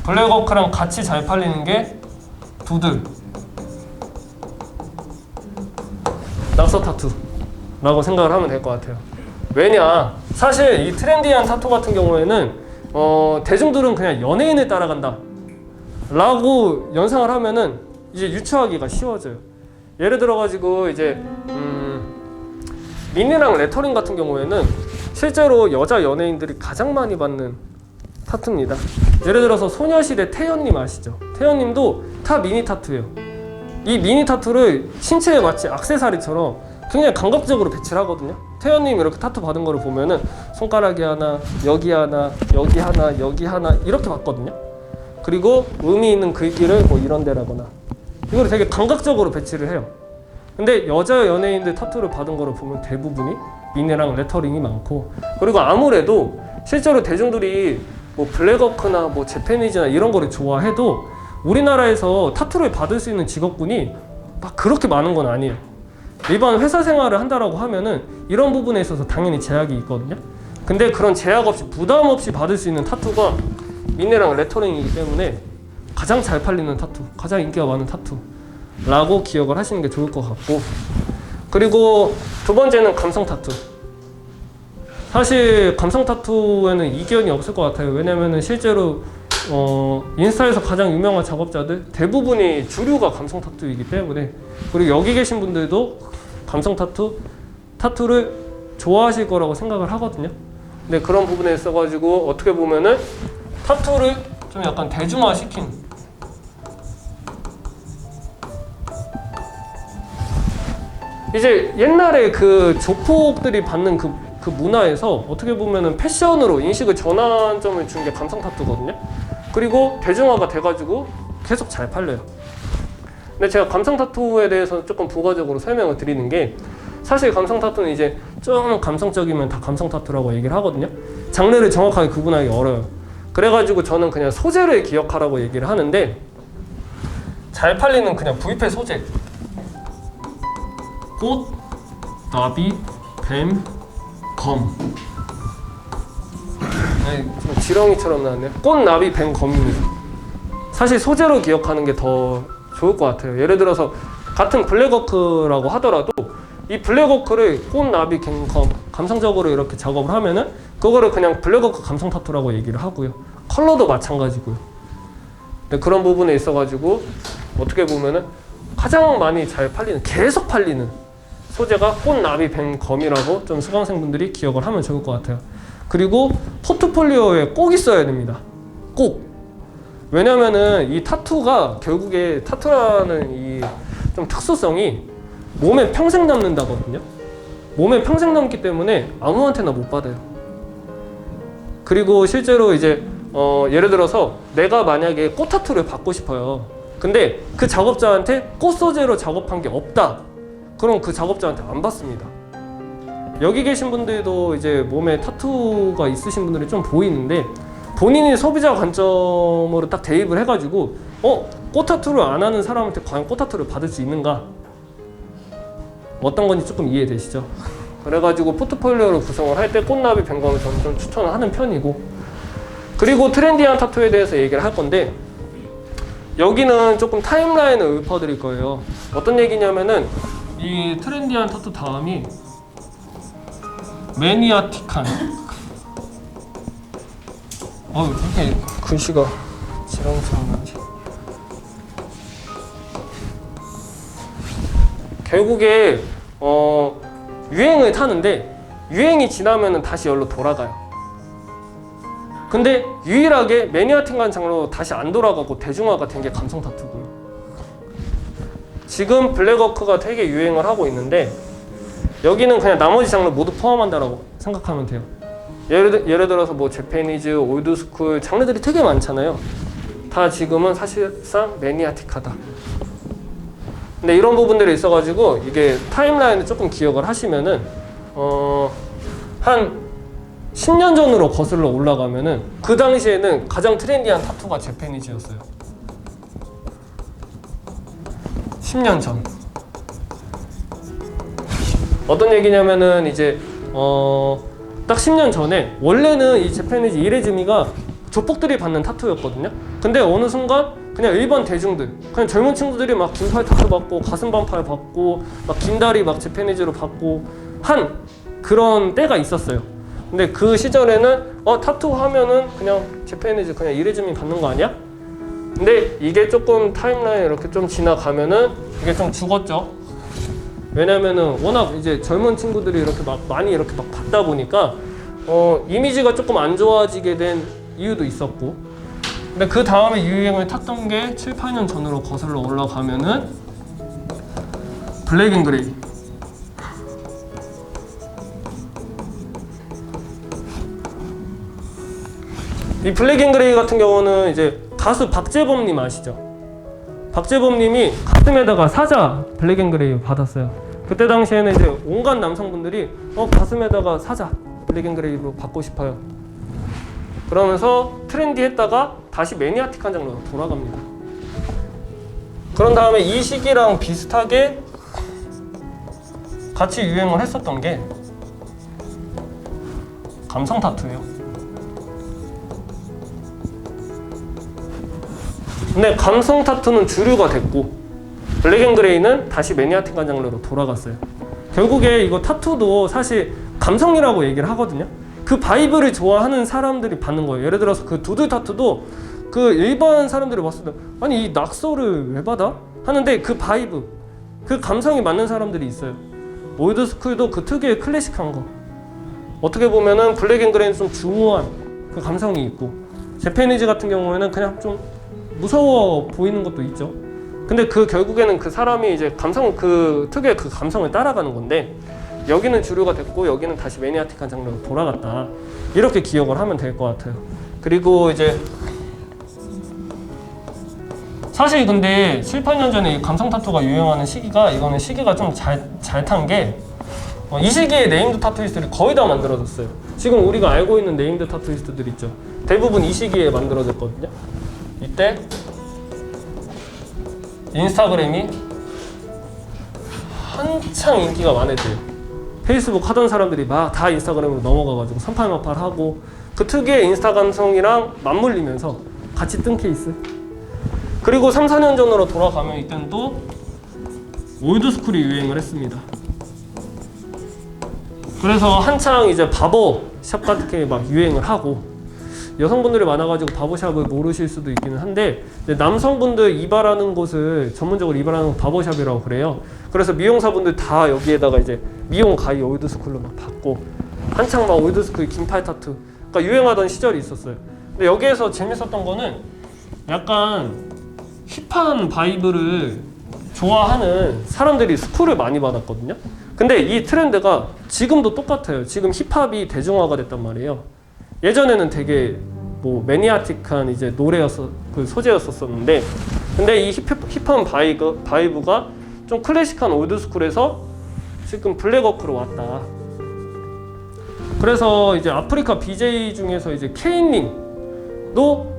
블랙워크랑 같이 잘 팔리는 게 두들, 낙서 타투라고 생각을 하면 될 것 같아요. 왜냐, 사실 이 트렌디한 타투 같은 경우에는 대중들은 그냥 연예인을 따라간다 라고 연상을 하면은 이제 유추하기가 쉬워져요. 예를 들어가지고 이제 미니랑 레터링 같은 경우에는 실제로 여자 연예인들이 가장 많이 받는 타투입니다. 예를 들어서 소녀시대 태연님 아시죠? 태연님도 다 미니 타투예요. 이 미니 타투를 신체에 마치 액세서리처럼 굉장히 감각적으로 배치를 하거든요. 태연님 이렇게 타투 받은 거를 보면은 손가락이 하나, 여기 하나, 여기 하나, 여기 하나 이렇게 받거든요. 그리고 의미 있는 글귀를 뭐 이런 데라거나 이거를 되게 감각적으로 배치를 해요. 근데 여자 연예인들 타투를 받은 거를 보면 대부분이 미니랑 레터링이 많고, 그리고 아무래도 실제로 대중들이 뭐 블랙워크나 뭐 재패니즈나 이런 거를 좋아해도 우리나라에서 타투를 받을 수 있는 직업군이 막 그렇게 많은 건 아니에요. 일반 회사 생활을 한다라고 하면은 이런 부분에 있어서 당연히 제약이 있거든요. 근데 그런 제약 없이 부담 없이 받을 수 있는 타투가 미니랑 레터링이기 때문에 가장 잘 팔리는 타투, 가장 인기가 많은 타투라고 기억을 하시는 게 좋을 것 같고, 그리고 두 번째는 감성 타투. 사실 감성 타투에는 이견이 없을 것 같아요. 왜냐면은 실제로 인스타에서 가장 유명한 작업자들 대부분이 주류가 감성 타투이기 때문에, 그리고 여기 계신 분들도 감성 타투를 좋아하실 거라고 생각을 하거든요. 근데 그런 부분에 있어가지고 어떻게 보면은 타투를 좀 약간 대중화시킨, 이제 옛날에 그 조폭들이 받는 그 문화에서 어떻게 보면은 패션으로 인식을 전환점을 준 게 감성 타투거든요. 그리고 대중화가 돼가지고 계속 잘 팔려요. 근데 제가 감성 타투에 대해서 조금 부가적으로 설명을 드리는 게, 사실 감성 타투는 이제 좀 감성적이면 다 감성 타투라고 얘기를 하거든요. 장르를 정확하게 구분하기 어려워요. 그래가지고 저는 그냥 소재를 기억하라고 얘기를 하는데, 잘 팔리는 그냥 V패 소재, 꽃, 나비, 뱀, 검. 좀 지렁이처럼 나왔네요. 꽃, 나비, 뱀, 검입니다. 사실 소재로 기억하는 게 더 좋을 것 같아요. 예를 들어서 같은 블랙워크라고 하더라도 이 블랙워크를 꽃, 나비, 뱀, 검 감성적으로 이렇게 작업을 하면은 그거를 그냥 블랙워크 감성 타투라고 얘기를 하고요. 컬러도 마찬가지고요. 근데 그런 부분에 있어가지고 어떻게 보면은 가장 많이 잘 팔리는, 계속 팔리는 소재가 꽃, 나비, 뱀, 검이라고 좀 수강생분들이 기억을 하면 좋을 것 같아요. 그리고 포트폴리오에 꼭 있어야 됩니다. 꼭. 왜냐면은 이 타투가 결국에, 타투라는 이 좀 특수성이 몸에 평생 남는다거든요. 몸에 평생 남기 때문에 아무한테나 못 받아요. 그리고 실제로 이제 예를 들어서 내가 만약에 꽃 타투를 받고 싶어요. 근데 그 작업자한테 꽃 소재로 작업한 게 없다. 그럼 그 작업자한테 안 받습니다. 여기 계신 분들도 이제 몸에 타투가 있으신 분들이 좀 보이는데, 본인이 소비자 관점으로 딱 대입을 해가지고 꽃 타투를 안 하는 사람한테 과연 꽃 타투를 받을 수 있는가? 어떤 건지 조금 이해되시죠? 그래가지고 포트폴리오를 구성을 할 때 꽃나비, 뱀검을 저는 좀 추천을 하는 편이고, 그리고 트렌디한 타투에 대해서 얘기를 할 건데, 여기는 조금 타임라인을 읊어드릴 거예요. 어떤 얘기냐면은 이 트렌디한 타투 다음이 매니아틱한, 이렇게 글씨가 지렁지렁한지. 결국에 유행을 타는데 유행이 지나면은 다시 열로 돌아가요. 근데 유일하게 매니아틱한 장르로 다시 안 돌아가고 대중화가 된 게 감성 타투고요. 지금 블랙워크가 되게 유행을 하고 있는데, 여기는 그냥 나머지 장르 모두 포함한다라고 생각하면 돼요. 예를 들어서 뭐 재패니즈, 올드스쿨 장르들이 되게 많잖아요. 다 지금은 사실상 매니아틱하다. 근데 이런 부분들이 있어가지고 이게 타임라인을 조금 기억을 하시면은 한 10년 전으로 거슬러 올라가면은 그 당시에는 가장 트렌디한 타투가 재패니즈였어요. 10년 전. 어떤 얘기냐면은 이제 딱 10년 전에 원래는 이 재패니즈 이레즈미가 조폭들이 받는 타투였거든요. 근데 어느 순간 그냥 일반 대중들, 그냥 젊은 친구들이 막 긴팔 타투 받고 가슴 반팔 받고 막 긴다리 막 재패니즈로 받고 한 그런 때가 있었어요. 근데 그 시절에는 타투 하면은 그냥 재패니즈 그냥 이레즈미 받는 거 아니야? 근데 이게 조금 타임라인 이렇게 좀 지나가면은 이게 좀 죽었죠. 왜냐면은 워낙 이제 젊은 친구들이 이렇게 막 많이 이렇게 막 받다 보니까 이미지가 조금 안 좋아지게 된 이유도 있었고, 근데 그 다음에 유행을 탔던 게 7, 8년 전으로 거슬러 올라가면은 블랙 앤 그레이. 이 블랙 앤 그레이 같은 경우는 이제 가수 박재범님 아시죠? 박재범님이 가슴에다가 사자 블랙 앤 그레이 받았어요. 그때 당시에는 이제 온갖 남성분들이 가슴에다가 사자 블랙 앤 그레이로 받고 싶어요. 그러면서 트렌디했다가 다시 매니아틱한 장르로 돌아갑니다. 그런 다음에 이 시기랑 비슷하게 같이 유행을 했었던 게 감성 타투예요. 근데 감성 타투는 주류가 됐고 블랙 앤 그레이는 다시 매니아틱한 장르로 돌아갔어요. 결국에 이거 타투도 사실 감성이라고 얘기를 하거든요. 그 바이브를 좋아하는 사람들이 받는 거예요. 예를 들어서 그 두들 타투도 그 일반 사람들이 봤을 때 아니 이 낙서를 왜 받아? 하는데 그 바이브, 그 감성이 맞는 사람들이 있어요. 올드스쿨도 그 특유의 클래식한 거. 어떻게 보면은 블랙 앤 그레이는 좀 중후한 그 감성이 있고, 재패니즈 같은 경우에는 그냥 좀 무서워 보이는 것도 있죠. 근데 그 결국에는 그 사람이 이제 감성, 그 특유의 그 감성을 따라가는 건데, 여기는 주류가 됐고 여기는 다시 매니아틱한 장르로 돌아갔다, 이렇게 기억을 하면 될 것 같아요. 그리고 이제 사실 근데 7, 8년 전에 이 감성 타투가 유행하는 시기가, 이거는 시기가 좀 잘 탄 게 이 시기에 네임드 타투이스트들이 거의 다 만들어졌어요. 지금 우리가 알고 있는 네임드 타투이스트들 있죠. 대부분 이 시기에 만들어졌거든요. 이때 인스타그램이 한창 인기가 많았대요. 페이스북 하던 사람들이 막 다 인스타그램으로 넘어가가지고 선팔마팔하고 그 특유의 인스타 감성이랑 맞물리면서 같이 뜬 케이스. 그리고 3, 4년 전으로 돌아가면 이때는 또 올드스쿨이 유행을 했습니다. 그래서 한창 이제 바버샵 같은 게 막 유행을 하고, 여성분들이 많아가지고 바버샵을 모르실 수도 있기는 한데 남성분들 이발하는 곳을 전문적으로 이발하는 바버샵이라고 그래요. 그래서 미용사분들 다 여기에다가 이제 미용 가이 올드스쿨로 막 받고, 한창 막 올드스쿨 긴팔 타투 그러니까 유행하던 시절이 있었어요. 근데 여기에서 재밌었던 거는 약간 힙한 바이브를 좋아하는 사람들이 스쿨을 많이 받았거든요. 근데 이 트렌드가 지금도 똑같아요. 지금 힙합이 대중화가 됐단 말이에요. 예전에는 되게 뭐 매니아틱한 이제 그 소재였었는데, 근데 이 힙한 바이브가 좀 클래식한 올드스쿨에서 지금 블랙워크로 왔다. 그래서 이제 아프리카 BJ 중에서 이제 케인링도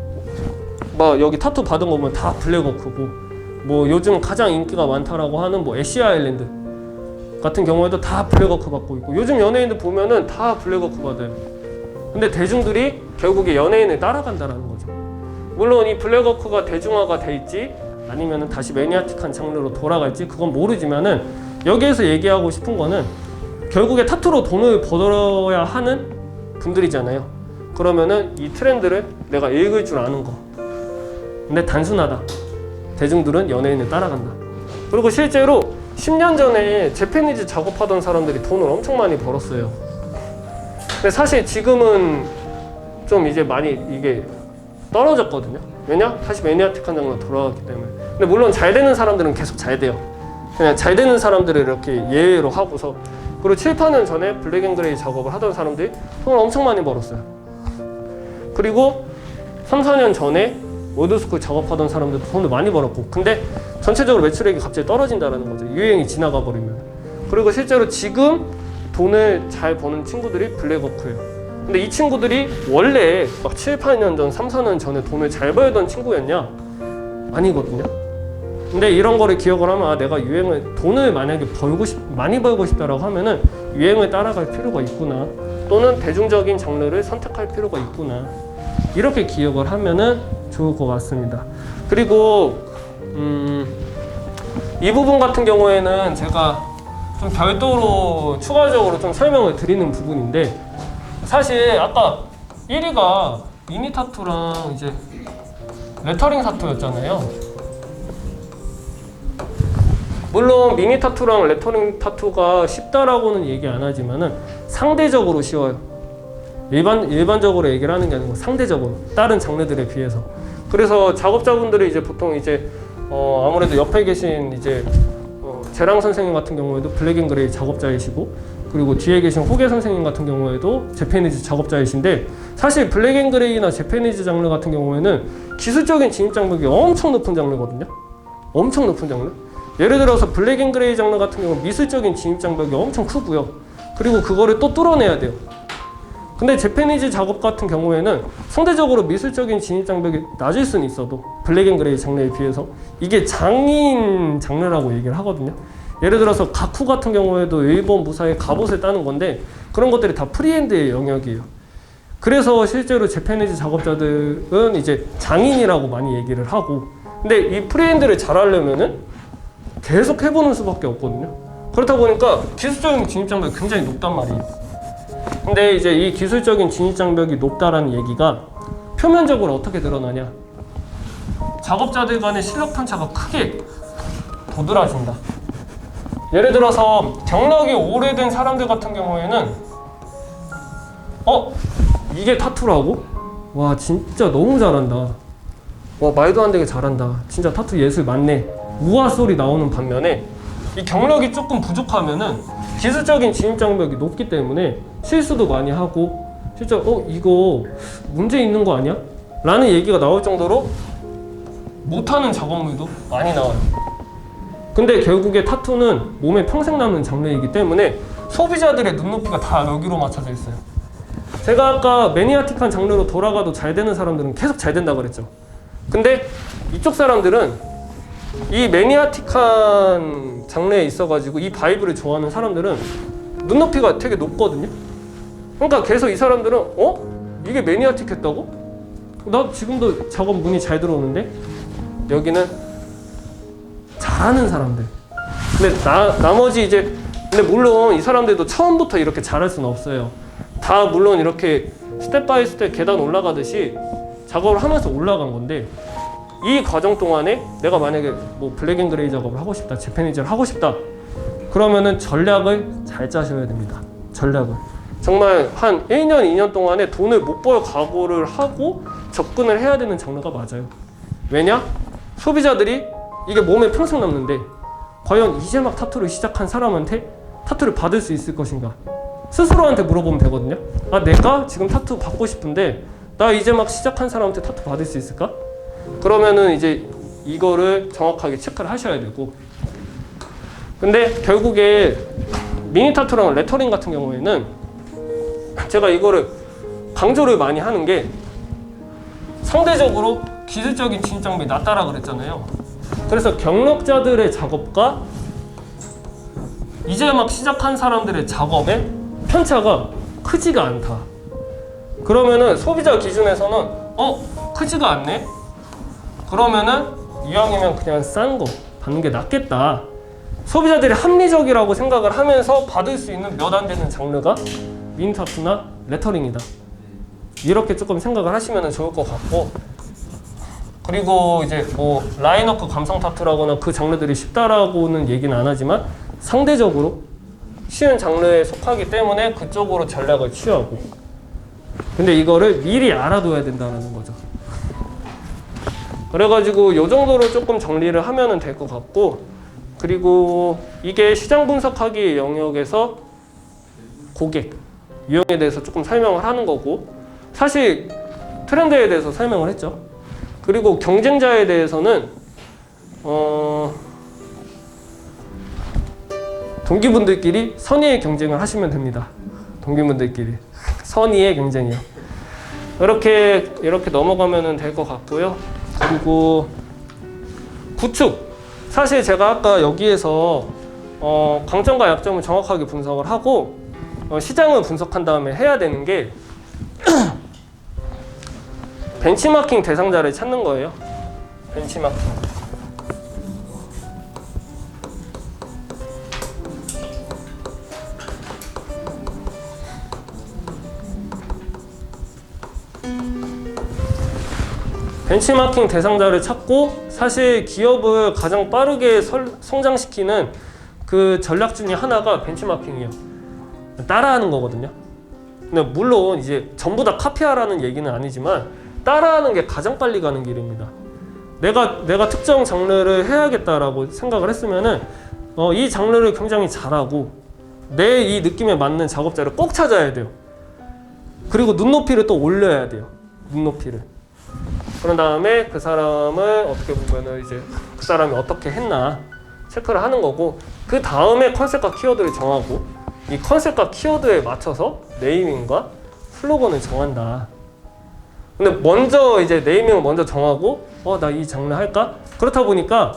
막 여기 타투 받은 거 보면 다 블랙워크고, 뭐 요즘 가장 인기가 많다라고 하는 뭐 애쉬 아일랜드 같은 경우에도 다 블랙워크 받고 있고, 요즘 연예인들 보면은 다 블랙워크 받아요. 근데 대중들이 결국에 연예인을 따라간다는 거죠. 물론 이 블랙워크가 대중화가 돼 있지 아니면 다시 매니아틱한 장르로 돌아갈지 그건 모르지만은, 여기에서 얘기하고 싶은 거는 결국에 타투로 돈을 벌어야 하는 분들이잖아요. 그러면은 이 트렌드를 내가 읽을 줄 아는 거. 근데 단순하다. 대중들은 연예인을 따라간다. 그리고 실제로 10년 전에 재패니즈 작업하던 사람들이 돈을 엄청 많이 벌었어요. 근데 사실 지금은 좀 이제 많이 이게 떨어졌거든요. 왜냐? 다시 매니아틱한 장르로 돌아갔기 때문에. 근데 물론 잘 되는 사람들은 계속 잘 돼요. 그냥 잘 되는 사람들을 이렇게 예외로 하고서. 그리고 7, 8년 전에 블랙 앤 그레이 작업을 하던 사람들이 돈을 엄청 많이 벌었어요. 그리고 3, 4년 전에 올드스쿨 작업하던 사람들도 돈을 많이 벌었고, 근데 전체적으로 매출액이 갑자기 떨어진다는 거죠. 유행이 지나가 버리면. 그리고 실제로 지금 돈을 잘 버는 친구들이 블랙워크예요. 근데 이 친구들이 원래 막 7, 8년 전, 3, 4년 전에 돈을 잘 벌던 친구였냐? 아니거든요. 근데 이런 거를 기억을 하면 내가 유행을 돈을 만약에 많이 벌고 싶다라고 하면은 유행을 따라갈 필요가 있구나. 또는 대중적인 장르를 선택할 필요가 있구나. 이렇게 기억을 하면은 좋을 것 같습니다. 그리고 이 부분 같은 경우에는 제가 좀 별도로 추가적으로 좀 설명을 드리는 부분인데 사실 아까 1위가 미니 타투랑 이제 레터링 타투였잖아요. 물론 미니 타투랑 레터링 타투가 쉽다라고는 얘기 안 하지만은 상대적으로 쉬워요. 일반적으로 얘기를 하는 게 아니고 상대적으로 다른 장르들에 비해서. 그래서 작업자분들이 이제 보통 이제 아무래도 옆에 계신 이제 재랑 선생님 같은 경우에도 블랙 앤 그레이 작업자이시고 그리고 뒤에 계신 호계 선생님 같은 경우에도 재패니즈 작업자이신데 사실 블랙 앤 그레이나 재패니즈 장르 같은 경우에는 기술적인 진입 장벽이 엄청 높은 장르거든요. 엄청 높은 장르. 예를 들어서 블랙 앤 그레이 장르 같은 경우는 미술적인 진입 장벽이 엄청 크고요. 그리고 그거를 또 뚫어내야 돼요. 근데 재패니즈 작업 같은 경우에는 상대적으로 미술적인 진입 장벽이 낮을 수는 있어도 블랙 앤 그레이 장르에 비해서 이게 장인 장르라고 얘기를 하거든요. 예를 들어서 가쿠 같은 경우에도 일본 무사히 갑옷을 따는 건데 그런 것들이 다 프리핸드의 영역이에요. 그래서 실제로 재패니즈 작업자들은 이제 장인이라고 많이 얘기를 하고 근데 이 프리핸드를 잘 하려면은 계속 해보는 수밖에 없거든요. 그렇다 보니까 기술적인 진입장벽이 굉장히 높단 말이에요. 근데 이제 이 기술적인 진입장벽이 높다라는 얘기가 표면적으로 어떻게 드러나냐? 작업자들 간의 실력 편차가 크게 도드라진다. 예를 들어서 경력이 오래된 사람들 같은 경우에는 이게 타투라고? 와 진짜 너무 잘한다. 와 말도 안 되게 잘한다. 진짜 타투 예술 맞네. 우아 소리 나오는 반면에 이 경력이 조금 부족하면은 기술적인 진입장벽이 높기 때문에 실수도 많이 하고 진짜 이거 문제 있는 거 아니야? 라는 얘기가 나올 정도로 못하는 작업물도 많이 나와요. 근데 결국에 타투는 몸에 평생 남는 장르이기 때문에 소비자들의 눈높이가 다 여기로 맞춰져 있어요. 제가 아까 매니아틱한 장르로 돌아가도 잘 되는 사람들은 계속 잘 된다 그랬죠. 근데 이쪽 사람들은 이 매니아틱한 장르에 있어가지고 이 바이브를 좋아하는 사람들은 눈높이가 되게 높거든요. 그러니까 계속 이 사람들은 이게 매니아틱했다고? 나 지금도 작업 문이 잘 들어오는데 여기는 잘하는 사람들. 근데 나머지 이제 근데 물론 이 사람들도 처음부터 이렇게 잘할 수는 없어요. 다 물론 이렇게 스텝 바이 스텝 계단 올라가듯이 작업을 하면서 올라간 건데 이 과정 동안에 내가 만약에 뭐 블랙 앤 그레이 작업을 하고 싶다, 재패니즈를 하고 싶다 그러면은 전략을 잘 짜셔야 됩니다. 전략을 정말 한 1년, 2년 동안에 돈을 못 벌 각오를 하고 접근을 해야 되는 장르가 맞아요. 왜냐? 소비자들이 이게 몸에 평생 남는데 과연 이제 막 타투를 시작한 사람한테 타투를 받을 수 있을 것인가? 스스로한테 물어보면 되거든요. 내가 지금 타투 받고 싶은데 나 이제 막 시작한 사람한테 타투 받을 수 있을까? 그러면은 이제 이거를 정확하게 체크를 하셔야 되고 근데 결국에 미니 타투랑 레터링 같은 경우에는 제가 이거를 강조를 많이 하는 게 상대적으로 기술적인 진입장벽이 낮다라 그랬잖아요. 그래서 경력자들의 작업과 이제 막 시작한 사람들의 작업의 편차가 크지가 않다. 그러면은 소비자 기준에서는 크지가 않네? 그러면은 이왕이면 그냥 싼 거 받는 게 낫겠다. 소비자들이 합리적이라고 생각을 하면서 받을 수 있는 몇 안 되는 장르가 미니 타투나 레터링이다. 이렇게 조금 생각을 하시면 좋을 것 같고 그리고 이제 뭐 라인워크 감성 타투라거나 그 장르들이 쉽다라고는 얘기는 안 하지만 상대적으로 쉬운 장르에 속하기 때문에 그쪽으로 전략을 취하고 근데 이거를 미리 알아둬야 된다는 거죠. 그래가지고 요 정도로 조금 정리를 하면 될 것 같고 그리고 이게 시장 분석하기 영역에서 고객 유형에 대해서 조금 설명을 하는 거고 사실 트렌드에 대해서 설명을 했죠. 그리고 경쟁자에 대해서는 동기분들끼리 선의의 경쟁을 하시면 됩니다. 동기분들끼리 선의의 경쟁이요. 이렇게 넘어가면 될 것 같고요. 그리고 구축 사실 제가 아까 여기에서 강점과 약점을 정확하게 분석을 하고 시장을 분석한 다음에 해야 되는 게 벤치마킹 대상자를 찾는 거예요. 벤치마킹. 벤치마킹 대상자를 찾고 사실 기업을 가장 빠르게 성장시키는 그 전략 중에 하나가 벤치마킹이에요. 따라하는 거거든요. 근데 물론 이제 전부 다 카피하라는 얘기는 아니지만 따라하는 게 가장 빨리 가는 길입니다. 내가 특정 장르를 해야겠다라고 생각을 했으면은 이 장르를 굉장히 잘하고 내 이 느낌에 맞는 작업자를 꼭 찾아야 돼요. 그리고 눈높이를 또 올려야 돼요. 눈높이를. 그런 다음에 그 사람을 어떻게 보면은 이제 그 사람이 어떻게 했나 체크를 하는 거고, 그 다음에 컨셉과 키워드를 정하고 이 컨셉과 키워드에 맞춰서 네이밍과 슬로건을 정한다. 근데 먼저 이제 네이밍을 먼저 정하고 나 이 장르 할까? 그렇다 보니까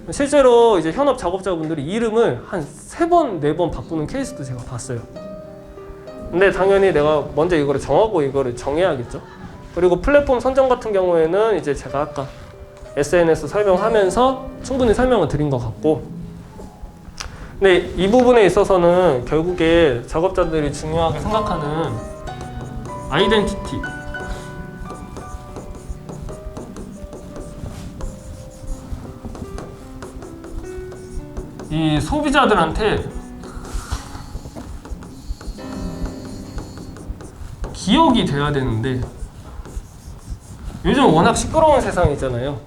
실제로 이제 현업 작업자분들이 이름을 한 3번, 4번 바꾸는 케이스도 제가 봤어요. 근데 당연히 내가 먼저 이거를 정하고 이거를 정해야겠죠. 그리고 플랫폼 선정 같은 경우에는 이제 제가 아까 SNS 설명하면서 충분히 설명을 드린 것 같고, 근데 이 부분에 있어서는 결국에 작업자들이 중요하게 생각하는 아이덴티티, 이 소비자들한테 기억이 돼야 되는데 요즘 워낙 시끄러운 세상이잖아요.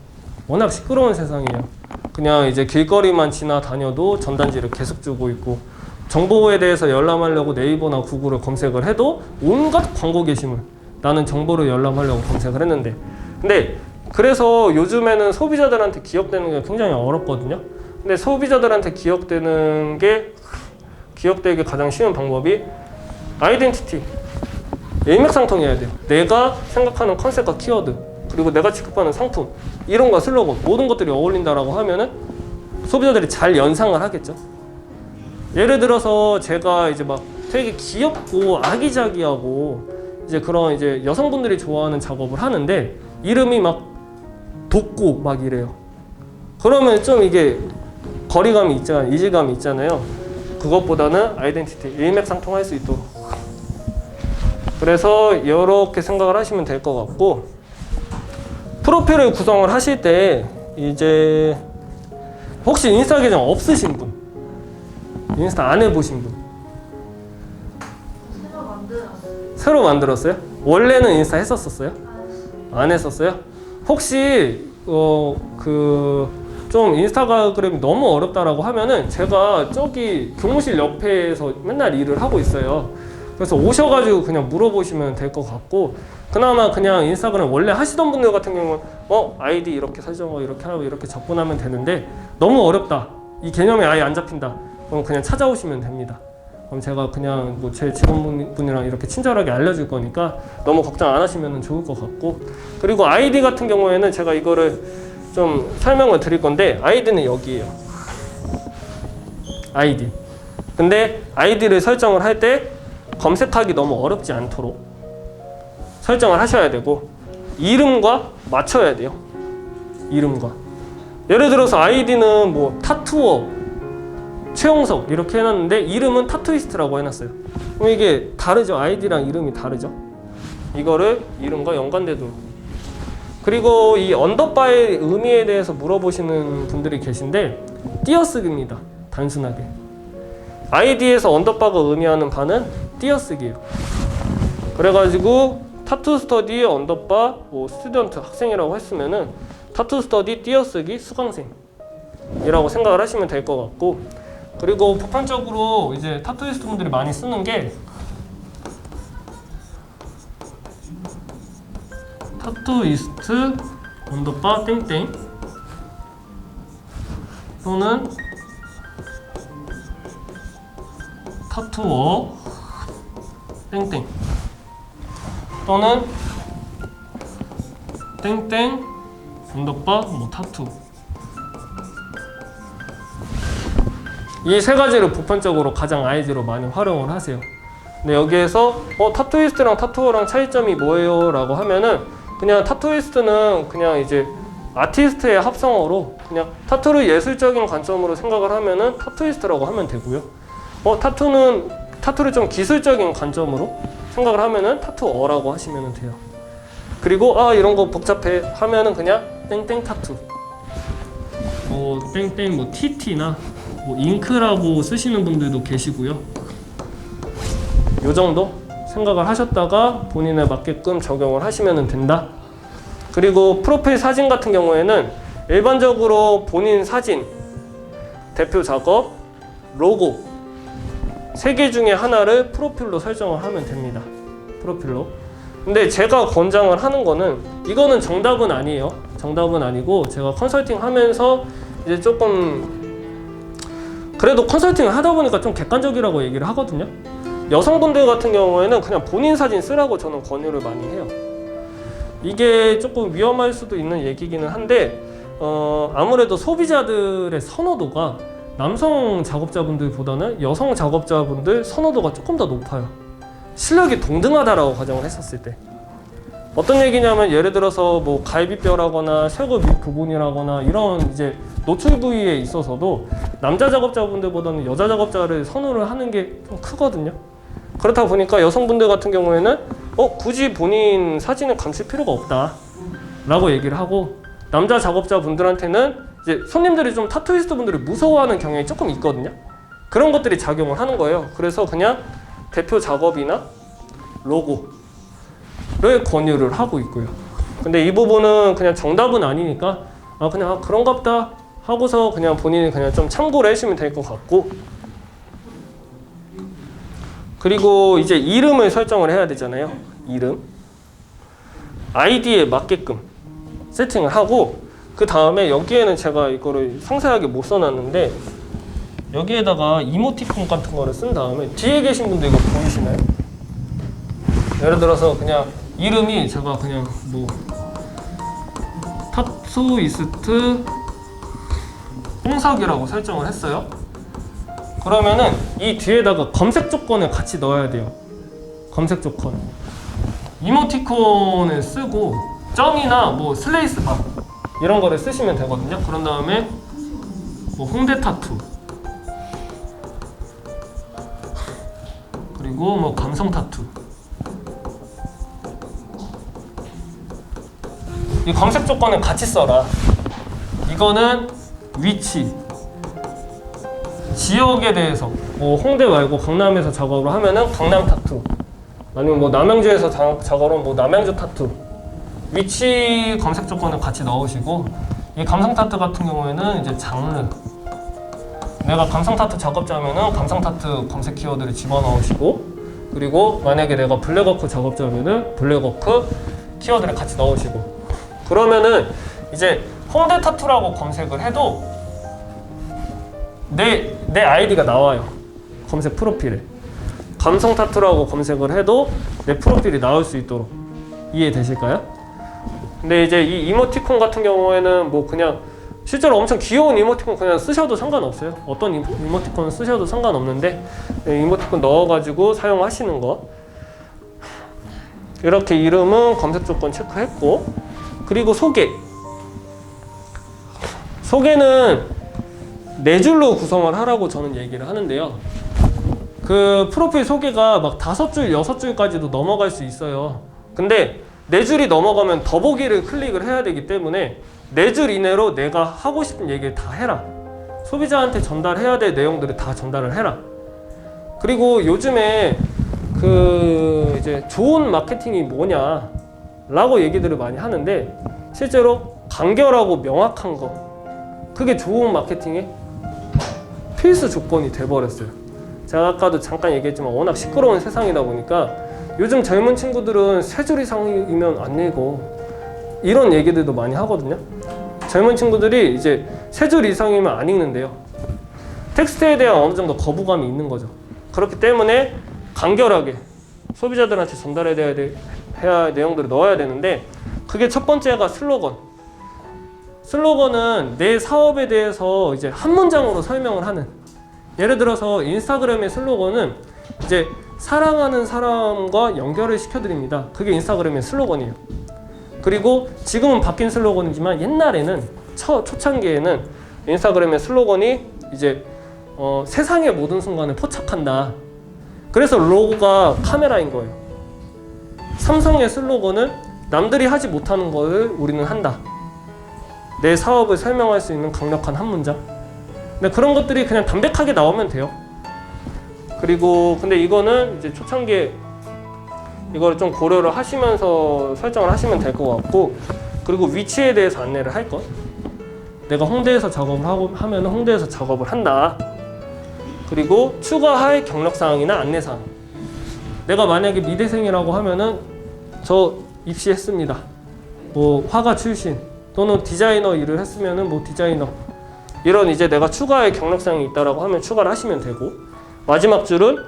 워낙 시끄러운 세상이에요. 그냥 이제 길거리만 지나다녀도 전단지를 계속 주고 있고, 정보에 대해서 열람하려고 네이버나 구글을 검색을 해도 온갖 광고 게시물, 나는 정보를 열람하려고 검색을 했는데, 근데 그래서 요즘에는 소비자들한테 기억되는 게 굉장히 어렵거든요. 근데 소비자들한테 기억되기 가장 쉬운 방법이 아이덴티티, 일맥상통해야 돼요. 내가 생각하는 컨셉과 키워드, 그리고 내가 취급하는 상품, 이론과 슬로건, 모든 것들이 어울린다라고 하면은 소비자들이 잘 연상을 하겠죠. 예를 들어서 제가 이제 막 되게 귀엽고 아기자기하고 이제 그런 이제 여성분들이 좋아하는 작업을 하는데 이름이 막 돋고 막 이래요. 그러면 좀 이게 거리감이 있잖아요. 이질감이 있잖아요. 그것보다는 아이덴티티, 일맥상통할 수 있도록. 그래서 이렇게 생각을 하시면 될 것 같고, 프로필을 구성을 하실 때 이제 혹시 인스타 계정 없으신 분, 인스타 안 해보신 분, 새로 만들었어요? 원래는 인스타 했었어요? 안 했었어요? 혹시 좀 인스타그램이 너무 어렵다라고 하면은 제가 저기 교무실 옆에서 맨날 일을 하고 있어요. 그래서 오셔가지고 그냥 물어보시면 될 것 같고, 그나마 그냥 인스타그램 원래 하시던 분들 같은 경우는 아이디 이렇게 설정하고 이렇게 하고 이렇게 접근하면 되는데 너무 어렵다, 이 개념이 아예 안 잡힌다, 그럼 그냥 찾아오시면 됩니다. 그럼 제가 그냥 뭐 제 직원분이랑 이렇게 친절하게 알려줄 거니까 너무 걱정 안 하시면 좋을 것 같고, 그리고 아이디 같은 경우에는 제가 이거를 좀 설명을 드릴 건데, 아이디는 여기에요. 아이디. 근데 아이디를 설정을 할 때 검색하기 너무 어렵지 않도록 설정을 하셔야 되고, 이름과 맞춰야 돼요. 이름과. 예를 들어서 아이디는 뭐 타투어 최용석 이렇게 해놨는데 이름은 타투이스트라고 해놨어요. 그럼 이게 다르죠. 아이디랑 이름이 다르죠. 이거를 이름과 연관되도록. 그리고 이 언더바의 의미에 대해서 물어보시는 분들이 계신데, 띄어쓰기입니다. 단순하게. 아이디에서 언더바가 의미하는 바는 띄어쓰기예요. 그래가지고 타투 스터디 언더바 뭐 스튜던트 학생이라고 했으면은 타투 스터디 띄어쓰기 수강생이라고 생각을 하시면 될 것 같고, 그리고 보편적으로 이제 타투이스트 분들이 많이 쓰는 게 타투이스트 언더바 땡땡 또는 타투어 땡땡 또는 땡땡 언더바 뭐 타투 이 세 가지를 보편적으로 가장 아이디로 많이 활용을 하세요. 근데 여기에서 타투이스트랑 타투어랑 차이점이 뭐예요? 라고 하면은 그냥 타투이스트는 그냥 이제 아티스트의 합성어로 그냥 타투를 예술적인 관점으로 생각을 하면은 타투이스트라고 하면 되고요. 타투를 좀 기술적인 관점으로 생각을 하면은 타투어라고 하시면 돼요. 그리고 이런 거 복잡해 하면은 그냥 땡땡 타투, 땡땡 TT나 잉크라고 쓰시는 분들도 계시고요. 요 정도 생각을 하셨다가 본인에 맞게끔 적용을 하시면 된다. 그리고 프로필 사진 같은 경우에는 일반적으로 본인 사진, 대표 작업, 로고 3개 중에 하나를 프로필로 설정을 하면 됩니다. 프로필로. 근데 제가 권장을 하는 거는 이거는 정답은 아니에요. 정답은 아니고 제가 컨설팅 하면서 이제 조금 그래도 컨설팅을 하다 보니까 좀 객관적이라고 얘기를 하거든요. 여성분들 같은 경우에는 그냥 본인 사진 쓰라고 저는 권유를 많이 해요. 이게 조금 위험할 수도 있는 얘기기는 한데 아무래도 소비자들의 선호도가 남성 작업자분들보다는 여성 작업자분들 선호도가 조금 더 높아요. 실력이 동등하다라고 가정을 했었을 때 어떤 얘기냐면 예를 들어서 뭐 갈비뼈라거나 쇄골 밑 부분이라거나 이런 이제 노출 부위에 있어서도 남자 작업자분들보다는 여자 작업자를 선호를 하는 게 좀 크거든요. 그렇다 보니까 여성분들 같은 경우에는 굳이 본인 사진을 감출 필요가 없다 라고 얘기를 하고, 남자 작업자분들한테는 이제 손님들이 좀 타투이스트 분들을 무서워하는 경향이 조금 있거든요. 그런 것들이 작용을 하는 거예요. 그래서 그냥 대표 작업이나 로고를 권유를 하고 있고요. 근데 이 부분은 그냥 정답은 아니니까 그냥 그런갑다 하고서 그냥 본인이 그냥 좀 참고를 해주시면 될 것 같고, 그리고 이제 이름을 설정을 해야 되잖아요. 이름 아이디에 맞게끔 세팅을 하고, 그 다음에 여기에는 제가 이거를 상세하게 못 써놨는데 여기에다가 이모티콘 같은 거를 쓴 다음에 뒤에 계신 분들 이거 보이시나요? 예를 들어서 그냥 이름이 제가 그냥 뭐 타투이스트 홍석이라고 설정을 했어요. 그러면은 이 뒤에다가 검색 조건을 같이 넣어야 돼요. 검색 조건. 이모티콘을 쓰고 점이나 뭐 슬레이스 바 이런 거를 쓰시면 되거든요. 그런 다음에 뭐 홍대 타투, 그리고 뭐 감성 타투. 이 검색 조건을 같이 써라. 이거는 위치, 지역에 대해서 뭐 홍대 말고 강남에서 작업을 하면은 강남 타투, 아니면 뭐 남양주에서 작업을 뭐 남양주 타투. 위치 검색 조건을 같이 넣으시고, 이 감성 타투 같은 경우에는 이제 장르, 내가 감성 타투 작업자면은 감성 타투 검색 키워드를 집어넣으시고, 그리고 만약에 내가 블랙워크 작업자면은 블랙워크 키워드를 같이 넣으시고, 그러면은 이제 홍대 타투라고 검색을 해도 내 아이디가 나와요. 검색 프로필에. 감성 타투라고 검색을 해도 내 프로필이 나올 수 있도록. 이해되실까요? 근데 이제 이 이모티콘 같은 경우에는 뭐 그냥 실제로 엄청 귀여운 이모티콘 그냥 쓰셔도 상관없어요. 어떤 이모티콘 쓰셔도 상관없는데 이모티콘 넣어가지고 사용하시는 거. 이렇게 이름은 검색 조건 체크했고, 그리고 소개는 4줄로 구성을 하라고 저는 얘기를 하는데요. 그 프로필 소개가 막 5줄, 6줄까지도 넘어갈 수 있어요. 근데 4줄이 넘어가면 더보기를 클릭을 해야 되기 때문에 4줄 이내로 내가 하고 싶은 얘기를 다 해라. 소비자한테 전달해야 될 내용들을 다 전달을 해라. 그리고 요즘에 그 이제 좋은 마케팅이 뭐냐 라고 얘기들을 많이 하는데, 실제로 간결하고 명확한 거, 그게 좋은 마케팅의 필수 조건이 돼버렸어요. 제가 아까도 잠깐 얘기했지만 워낙 시끄러운 세상이다 보니까 요즘 젊은 친구들은 3줄 이상이면 안 읽어, 이런 얘기들도 많이 하거든요. 젊은 친구들이 이제 3줄 이상이면 안 읽는데요. 텍스트에 대한 어느 정도 거부감이 있는 거죠. 그렇기 때문에 간결하게 소비자들한테 전달해야 할 내용들을 넣어야 되는데, 그게 첫 번째가 슬로건. 슬로건은 내 사업에 대해서 이제 한 문장으로 설명을 하는, 예를 들어서 인스타그램의 슬로건은 이제 사랑하는 사람과 연결을 시켜드립니다. 그게 인스타그램의 슬로건이에요. 그리고 지금은 바뀐 슬로건이지만 옛날에는 초창기에는 인스타그램의 슬로건이 이제 세상의 모든 순간을 포착한다. 그래서 로고가 카메라인 거예요. 삼성의 슬로건은 남들이 하지 못하는 것을 우리는 한다. 내 사업을 설명할 수 있는 강력한 한 문장. 근데 그런 것들이 그냥 담백하게 나오면 돼요. 그리고 근데 이거는 이제 초창기에 이걸 좀 고려를 하시면서 설정을 하시면 될 것 같고, 그리고 위치에 대해서 안내를 할 것. 내가 홍대에서 작업을 하면 홍대에서 작업을 한다. 그리고 추가할 경력사항이나 안내사항. 내가 만약에 미대생이라고 하면은 저 입시했습니다. 뭐 화가 출신 또는 디자이너 일을 했으면은 뭐 디자이너. 이런 이제 내가 추가할 경력사항이 있다라고 하면 추가를 하시면 되고, 마지막 줄은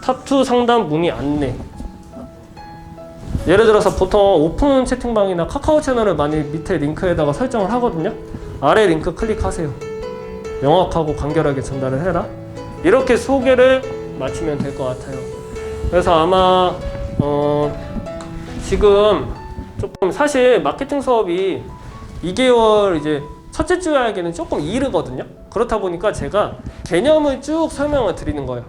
타투 상담 문의 안내. 예를 들어서 보통 오픈 채팅방이나 카카오 채널을 많이 밑에 링크에다가 설정을 하거든요. 아래 링크 클릭하세요. 명확하고 간결하게 전달을 해라. 이렇게 소개를 마치면 될 것 같아요. 그래서 아마 지금 조금 사실 마케팅 수업이 2개월 이제 첫째 주 하기에는 조금 이르거든요. 그렇다 보니까 제가 개념을 쭉 설명을 드리는 거예요.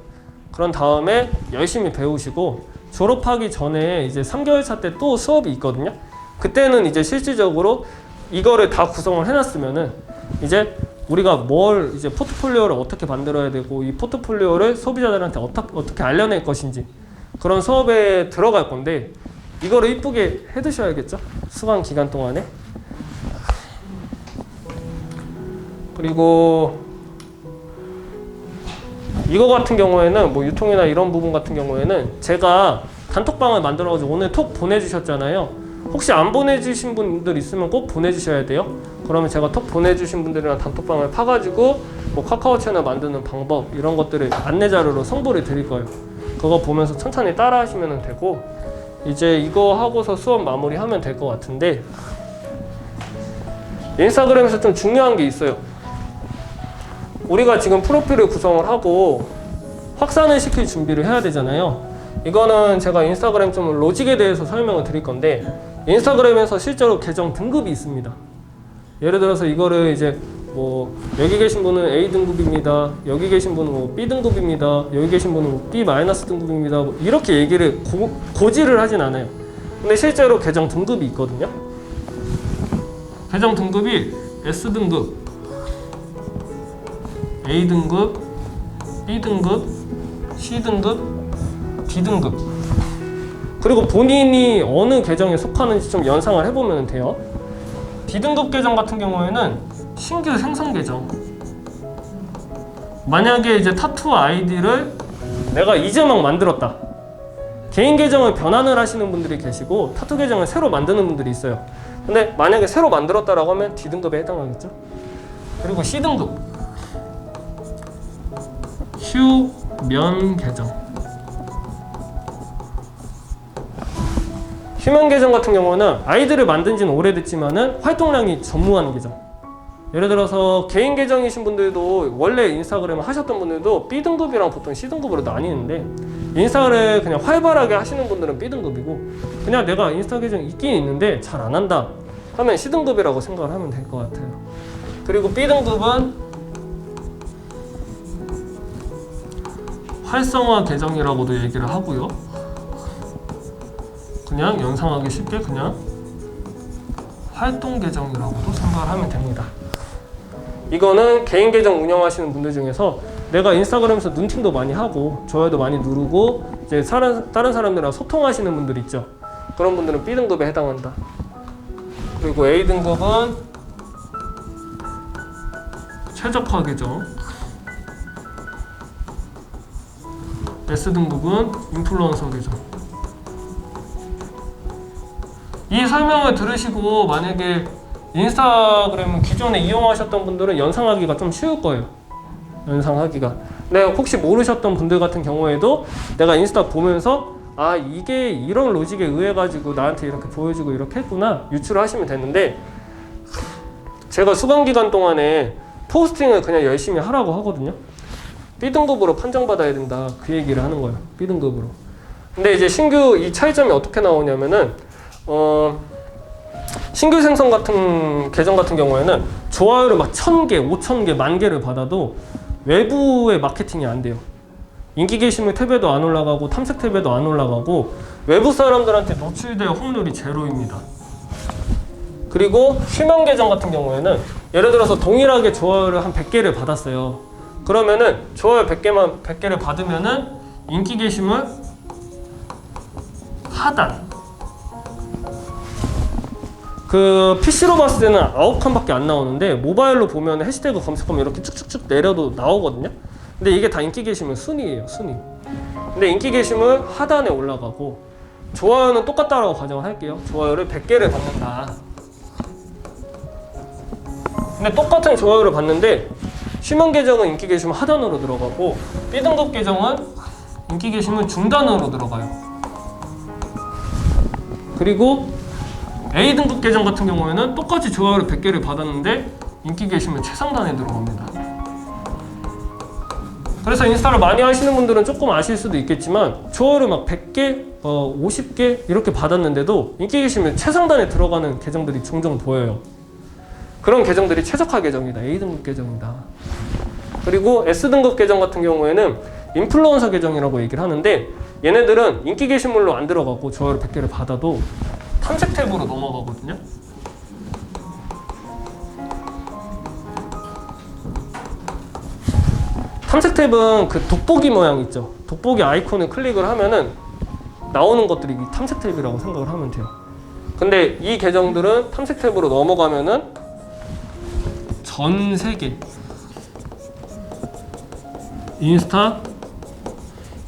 그런 다음에 열심히 배우시고 졸업하기 전에 이제 3개월 차 때 또 수업이 있거든요. 그때는 이제 실질적으로 이거를 다 구성을 해놨으면은 이제 우리가 뭘 이제 포트폴리오를 어떻게 만들어야 되고 이 포트폴리오를 소비자들한테 어떻게 알려낼 것인지 그런 수업에 들어갈 건데 이거를 이쁘게 해두셔야겠죠. 수강 기간 동안에. 그리고 이거 같은 경우에는 뭐 유통이나 이런 부분 같은 경우에는 제가 단톡방을 만들어가지고 오늘 톡 보내주셨잖아요. 혹시 안 보내주신 분들 있으면 꼭 보내주셔야 돼요. 그러면 제가 톡 보내주신 분들이랑 단톡방을 파가지고 뭐 카카오 채널 만드는 방법 이런 것들을 안내 자료로 송부를 드릴 거예요. 그거 보면서 천천히 따라 하시면 되고, 이제 이거 하고서 수업 마무리하면 될 것 같은데, 인스타그램에서 좀 중요한 게 있어요. 우리가 지금 프로필을 구성을 하고 확산을 시킬 준비를 해야 되잖아요. 이거는 제가 인스타그램 좀 로직에 대해서 설명을 드릴 건데, 인스타그램에서 실제로 계정 등급이 있습니다. 예를 들어서 이거를 이제 뭐 여기 계신 분은 A 등급입니다. 여기 계신 분은 뭐 B 등급입니다. 여기 계신 분은 뭐 B 마이너스 등급입니다. 뭐 이렇게 얘기를 고지를 하진 않아요. 근데 실제로 계정 등급이 있거든요. 계정 등급이 S 등급, A 등급, B 등급, C 등급, D 등급. 그리고 본인이 어느 계정에 속하는지 좀 연상을 해보면 돼요. D등급 계정 같은 경우에는 신규 생성 계정. 만약에 이제 타투 아이디를 내가 이제 막 만들었다. 개인 계정을 변환을 하시는 분들이 계시고 타투 계정을 새로 만드는 분들이 있어요. 근데 만약에 새로 만들었다라고 하면 D등급에 해당하겠죠. 그리고 C등급. 휴면 계정. 휴면 계정 같은 경우는 아이디를 만든 지는 오래됐지만은 활동량이 전무한 계정. 예를 들어서 개인 계정이신 분들도 원래 인스타그램을 하셨던 분들도 B등급이랑 보통 C등급으로 나뉘는데, 인스타를 그냥 활발하게 하시는 분들은 B등급이고, 그냥 내가 인스타 계정이 있긴 있는데 잘 안 한다 하면 C등급이라고 생각을 하면 될 것 같아요. 그리고 B등급은 활성화 계정이라고도 얘기를 하고요. 그냥 연상하기 쉽게 그냥 활동 계정이라고도 생각을 하면 됩니다. 이거는 개인 계정 운영하시는 분들 중에서 내가 인스타그램에서 눈팅도 많이 하고 좋아요도 많이 누르고 이제 다른 사람들이랑 소통하시는 분들 있죠. 그런 분들은 B등급에 해당한다. 그리고 A등급은 최적화 계정, S등급은 인플루언서 계정. 이 설명을 들으시고 만약에 인스타그램을 기존에 이용하셨던 분들은 연상하기가 좀 쉬울 거예요. 연상하기가. 근데 혹시 모르셨던 분들 같은 경우에도 내가 인스타 보면서 아 이게 이런 로직에 의해 가지고 나한테 이렇게 보여주고 이렇게 했구나 유출을 하시면 되는데, 제가 수강 기간 동안에 포스팅을 그냥 열심히 하라고 하거든요. B등급으로 판정받아야 된다. 그 얘기를 하는 거예요. B등급으로. 근데 이제 신규 이 차이점이 어떻게 나오냐면은 신규 생성 같은 계정 같은 경우에는 좋아요를 막 1000개, 5000개, 10,000개를 받아도 외부의 마케팅이 안 돼요. 인기 게시물 탭에도 안 올라가고 탐색 탭에도 안 올라가고 외부 사람들한테 노출될 확률이 제로입니다. 그리고 실명 계정 같은 경우에는 예를 들어서 동일하게 좋아요를 한 100개를 받았어요. 그러면은 좋아요 100개를 받으면은 인기 게시물 하단. 그 PC로 봤을 때는 9칸밖에 안 나오는데 모바일로 보면 해시태그 검색하면 이렇게 쭉쭉쭉 내려도 나오거든요. 근데 이게 다 인기 게시물 순위예요, 순위. 근데 인기 게시물 하단에 올라가고 좋아요는 똑같다라고 가정을 할게요. 좋아요를 100개를 받는다. 근데 똑같은 좋아요를 받는데 실명 계정은 인기 게시물 하단으로 들어가고 B등급 계정은 인기 게시물 중단으로 들어가요. 그리고 A등급 계정 같은 경우에는 똑같이 좋아요를 100개를 받았는데 인기 게시물 최상단에 들어갑니다. 그래서 인스타를 많이 하시는 분들은 조금 아실 수도 있겠지만 좋아요를 막 100개, 50개 이렇게 받았는데도 인기 게시물 최상단에 들어가는 계정들이 종종 보여요. 그런 계정들이 최적화 계정이다. A등급 계정이다. 그리고 S등급 계정 같은 경우에는 인플루언서 계정이라고 얘기를 하는데 얘네들은 인기 게시물로 안 들어가고 좋아요를 100개를 받아도 탐색 탭으로 넘어가거든요. 탐색 탭은 그 돋보기 모양 있죠. 돋보기 아이콘을 클릭을 하면은 나오는 것들이 탐색 탭이라고 생각을 하면 돼요. 근데 이 계정들은 탐색 탭으로 넘어가면은 전 세계 인스타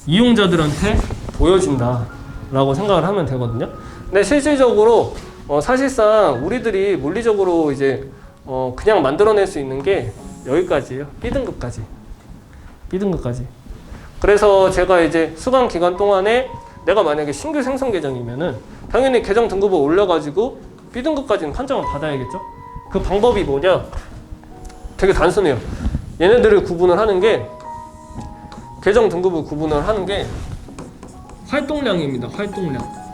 이용자들한테 보여진다 라고 생각을 하면 되거든요. 근데 실질적으로 사실상 우리들이 물리적으로 이제 그냥 만들어낼 수 있는 게 여기까지예요. B등급까지. B등급까지. 그래서 제가 이제 수강 기간 동안에 내가 만약에 신규 생성 계정이면은 당연히 계정 등급을 올려가지고 B등급까지는 판정을 받아야겠죠. 그 방법이 뭐냐? 되게 단순해요. 얘네들을 구분을 하는 게 계정 등급을 구분을 하는 게 활동량입니다. 활동량.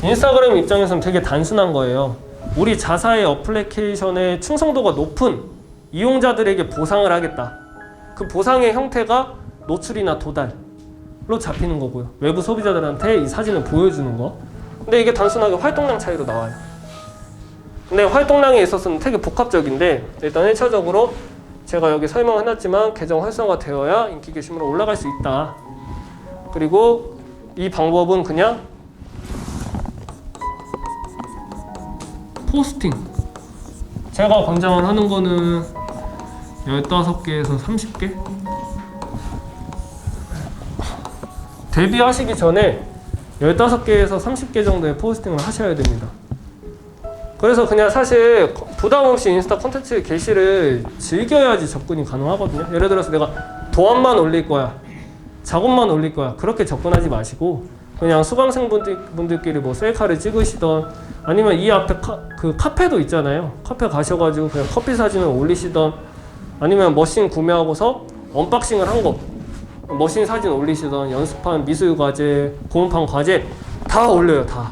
인스타그램 입장에서는 되게 단순한 거예요. 우리 자사의 어플리케이션의 충성도가 높은 이용자들에게 보상을 하겠다. 그 보상의 형태가 노출이나 도달로 잡히는 거고요. 외부 소비자들한테 이 사진을 보여주는 거. 근데 이게 단순하게 활동량 차이로 나와요. 근데 활동량에 있어서는 되게 복합적인데 일단 1차적으로 제가 여기 설명해놨지만 계정 활성화되어야 인기 게시물로 올라갈 수 있다. 그리고 이 방법은 그냥 포스팅. 제가 권장을 하는 거는 15개에서 30개? 데뷔하시기 전에 15개에서 30개 정도의 포스팅을 하셔야 됩니다. 그래서 그냥 사실 부담 없이 인스타 콘텐츠 게시를 즐겨야지 접근이 가능하거든요. 예를 들어서 내가 도안만 올릴 거야, 작업만 올릴 거야, 그렇게 접근하지 마시고 그냥 수강생분들끼리 뭐 셀카를 찍으시던 아니면 이 앞에 그 카페도 있잖아요. 카페 가셔가지고 그냥 커피 사진을 올리시던 아니면 머신 구매하고서 언박싱을 한 거 머신 사진 올리시던 연습한 미술 과제, 고음판 과제 다 올려요. 다.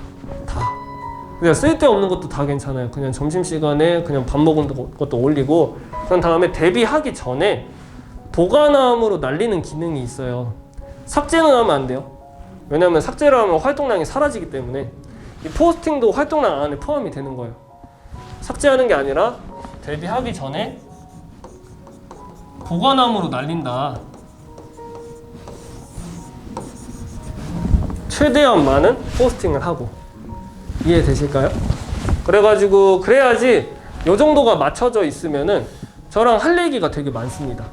그냥 쓸데없는 것도 다 괜찮아요. 그냥 점심시간에 그냥 밥 먹은 것도 올리고 그런 다음에 데뷔하기 전에 보관함으로 날리는 기능이 있어요. 삭제는 하면 안 돼요. 왜냐면 삭제를 하면 활동량이 사라지기 때문에 이 포스팅도 활동량 안에 포함이 되는 거예요. 삭제하는 게 아니라 데뷔하기 전에 보관함으로 날린다. 최대한 많은 포스팅을 하고 이해되실까요? 그래가지고 그래야지 요 정도가 맞춰져 있으면은 저랑 할 얘기가 되게 많습니다.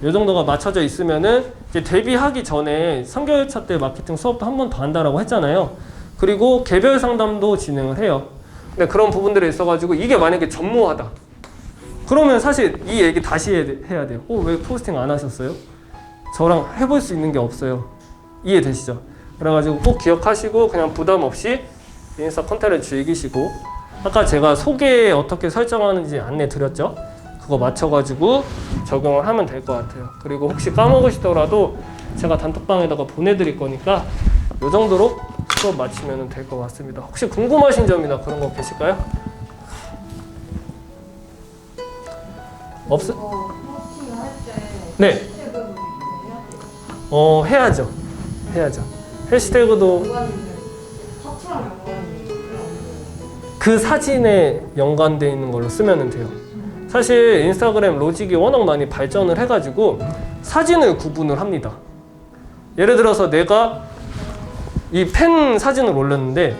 요 정도가 맞춰져 있으면은 이제 데뷔하기 전에 3개월차 때 마케팅 수업도 한 번 더 한다라고 했잖아요. 그리고 개별 상담도 진행을 해요. 근데 그런 부분들이 있어가지고 이게 만약에 전무하다. 그러면 사실 이 얘기 다시 해야 돼요. 왜 포스팅 안 하셨어요? 저랑 해볼 수 있는 게 없어요. 이해되시죠? 그래가지고 꼭 기억하시고 그냥 부담 없이 인스타 콘텐츠를 즐기시고 아까 제가 소개 어떻게 설정하는지 안내 드렸죠? 그거 맞춰가지고 적용을 하면 될 것 같아요. 그리고 혹시 까먹으시더라도 제가 단톡방에다가 보내드릴 거니까 이 정도로 수업 마치면 될 것 같습니다. 혹시 궁금하신 점이나 그런 거 계실까요? 없어? 코칭 할때 네. 해시태그도 해야 돼요? 해야죠. 해야죠. 해시태그도 연관있는 사투랑 연관있는 그 사진에 연관되어 있는 걸로 쓰면 돼요. 사실 인스타그램 로직이 워낙 많이 발전을 해가지고 사진을 구분을 합니다. 예를 들어서 내가 이 팬 사진을 올렸는데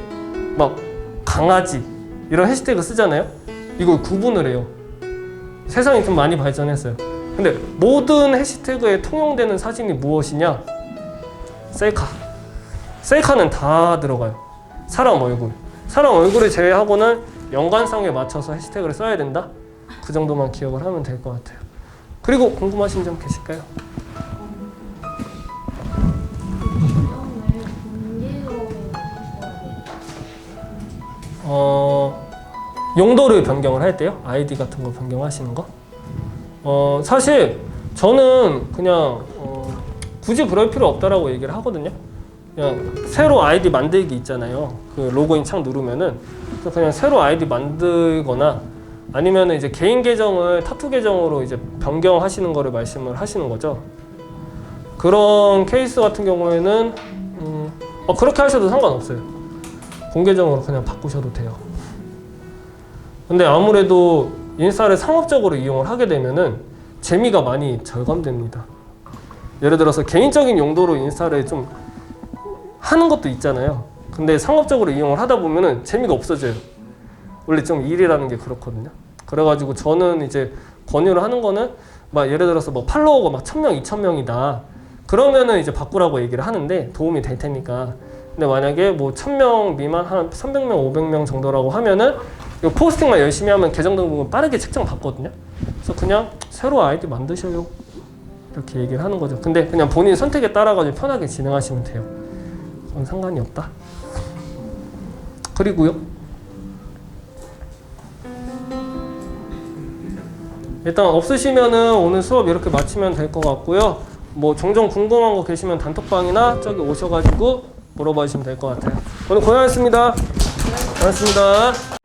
막 강아지 이런 해시태그 쓰잖아요. 이걸 구분을 해요. 세상이 좀 많이 발전했어요. 근데 모든 해시태그에 통용되는 사진이 무엇이냐? 셀카. 셀카는 다 들어가요. 사람 얼굴. 사람 얼굴을 제외하고는 연관성에 맞춰서 해시태그를 써야 된다. 그 정도만 기억을 하면 될 것 같아요. 그리고 궁금하신 점 계실까요? 용도를 변경을 할 때요? 아이디 같은 거 변경하시는 거? 사실 저는 그냥 굳이 그럴 필요 없다라고 얘기를 하거든요. 그냥 새로 아이디 만들기 있잖아요. 그 로그인 창 누르면은 그냥 새로 아이디 만들거나 아니면 이제 개인 계정을 타투 계정으로 이제 변경하시는 거를 말씀을 하시는 거죠. 그런 케이스 같은 경우에는 그렇게 하셔도 상관없어요. 공계정으로 그냥 바꾸셔도 돼요. 근데 아무래도 인스타를 상업적으로 이용을 하게 되면은 재미가 많이 절감됩니다. 예를 들어서 개인적인 용도로 인스타를 좀 하는 것도 있잖아요. 근데 상업적으로 이용을 하다 보면은 재미가 없어져요. 원래 좀 일이라는 게 그렇거든요. 그래가지고 저는 이제 권유를 하는 거는 막 예를 들어서 뭐 팔로워가 막 1000명, 2000명이다. 그러면은 이제 바꾸라고 얘기를 하는데 도움이 될 테니까. 근데 만약에 뭐 1000명 미만 한 300명, 500명 정도라고 하면은 이 포스팅만 열심히 하면 계정 등록은 빠르게 책정 받거든요. 그래서 그냥 새로 아이디 만드셔요. 이렇게 얘기를 하는 거죠. 근데 그냥 본인 선택에 따라가지고 편하게 진행하시면 돼요. 그건 상관이 없다. 그리고요. 일단 없으시면은 오늘 수업 이렇게 마치면 될 것 같고요. 뭐 종종 궁금한 거 계시면 단톡방이나 저기 오셔가지고 물어봐 주시면 될 것 같아요. 오늘 고생하셨습니다. 고맙습니다.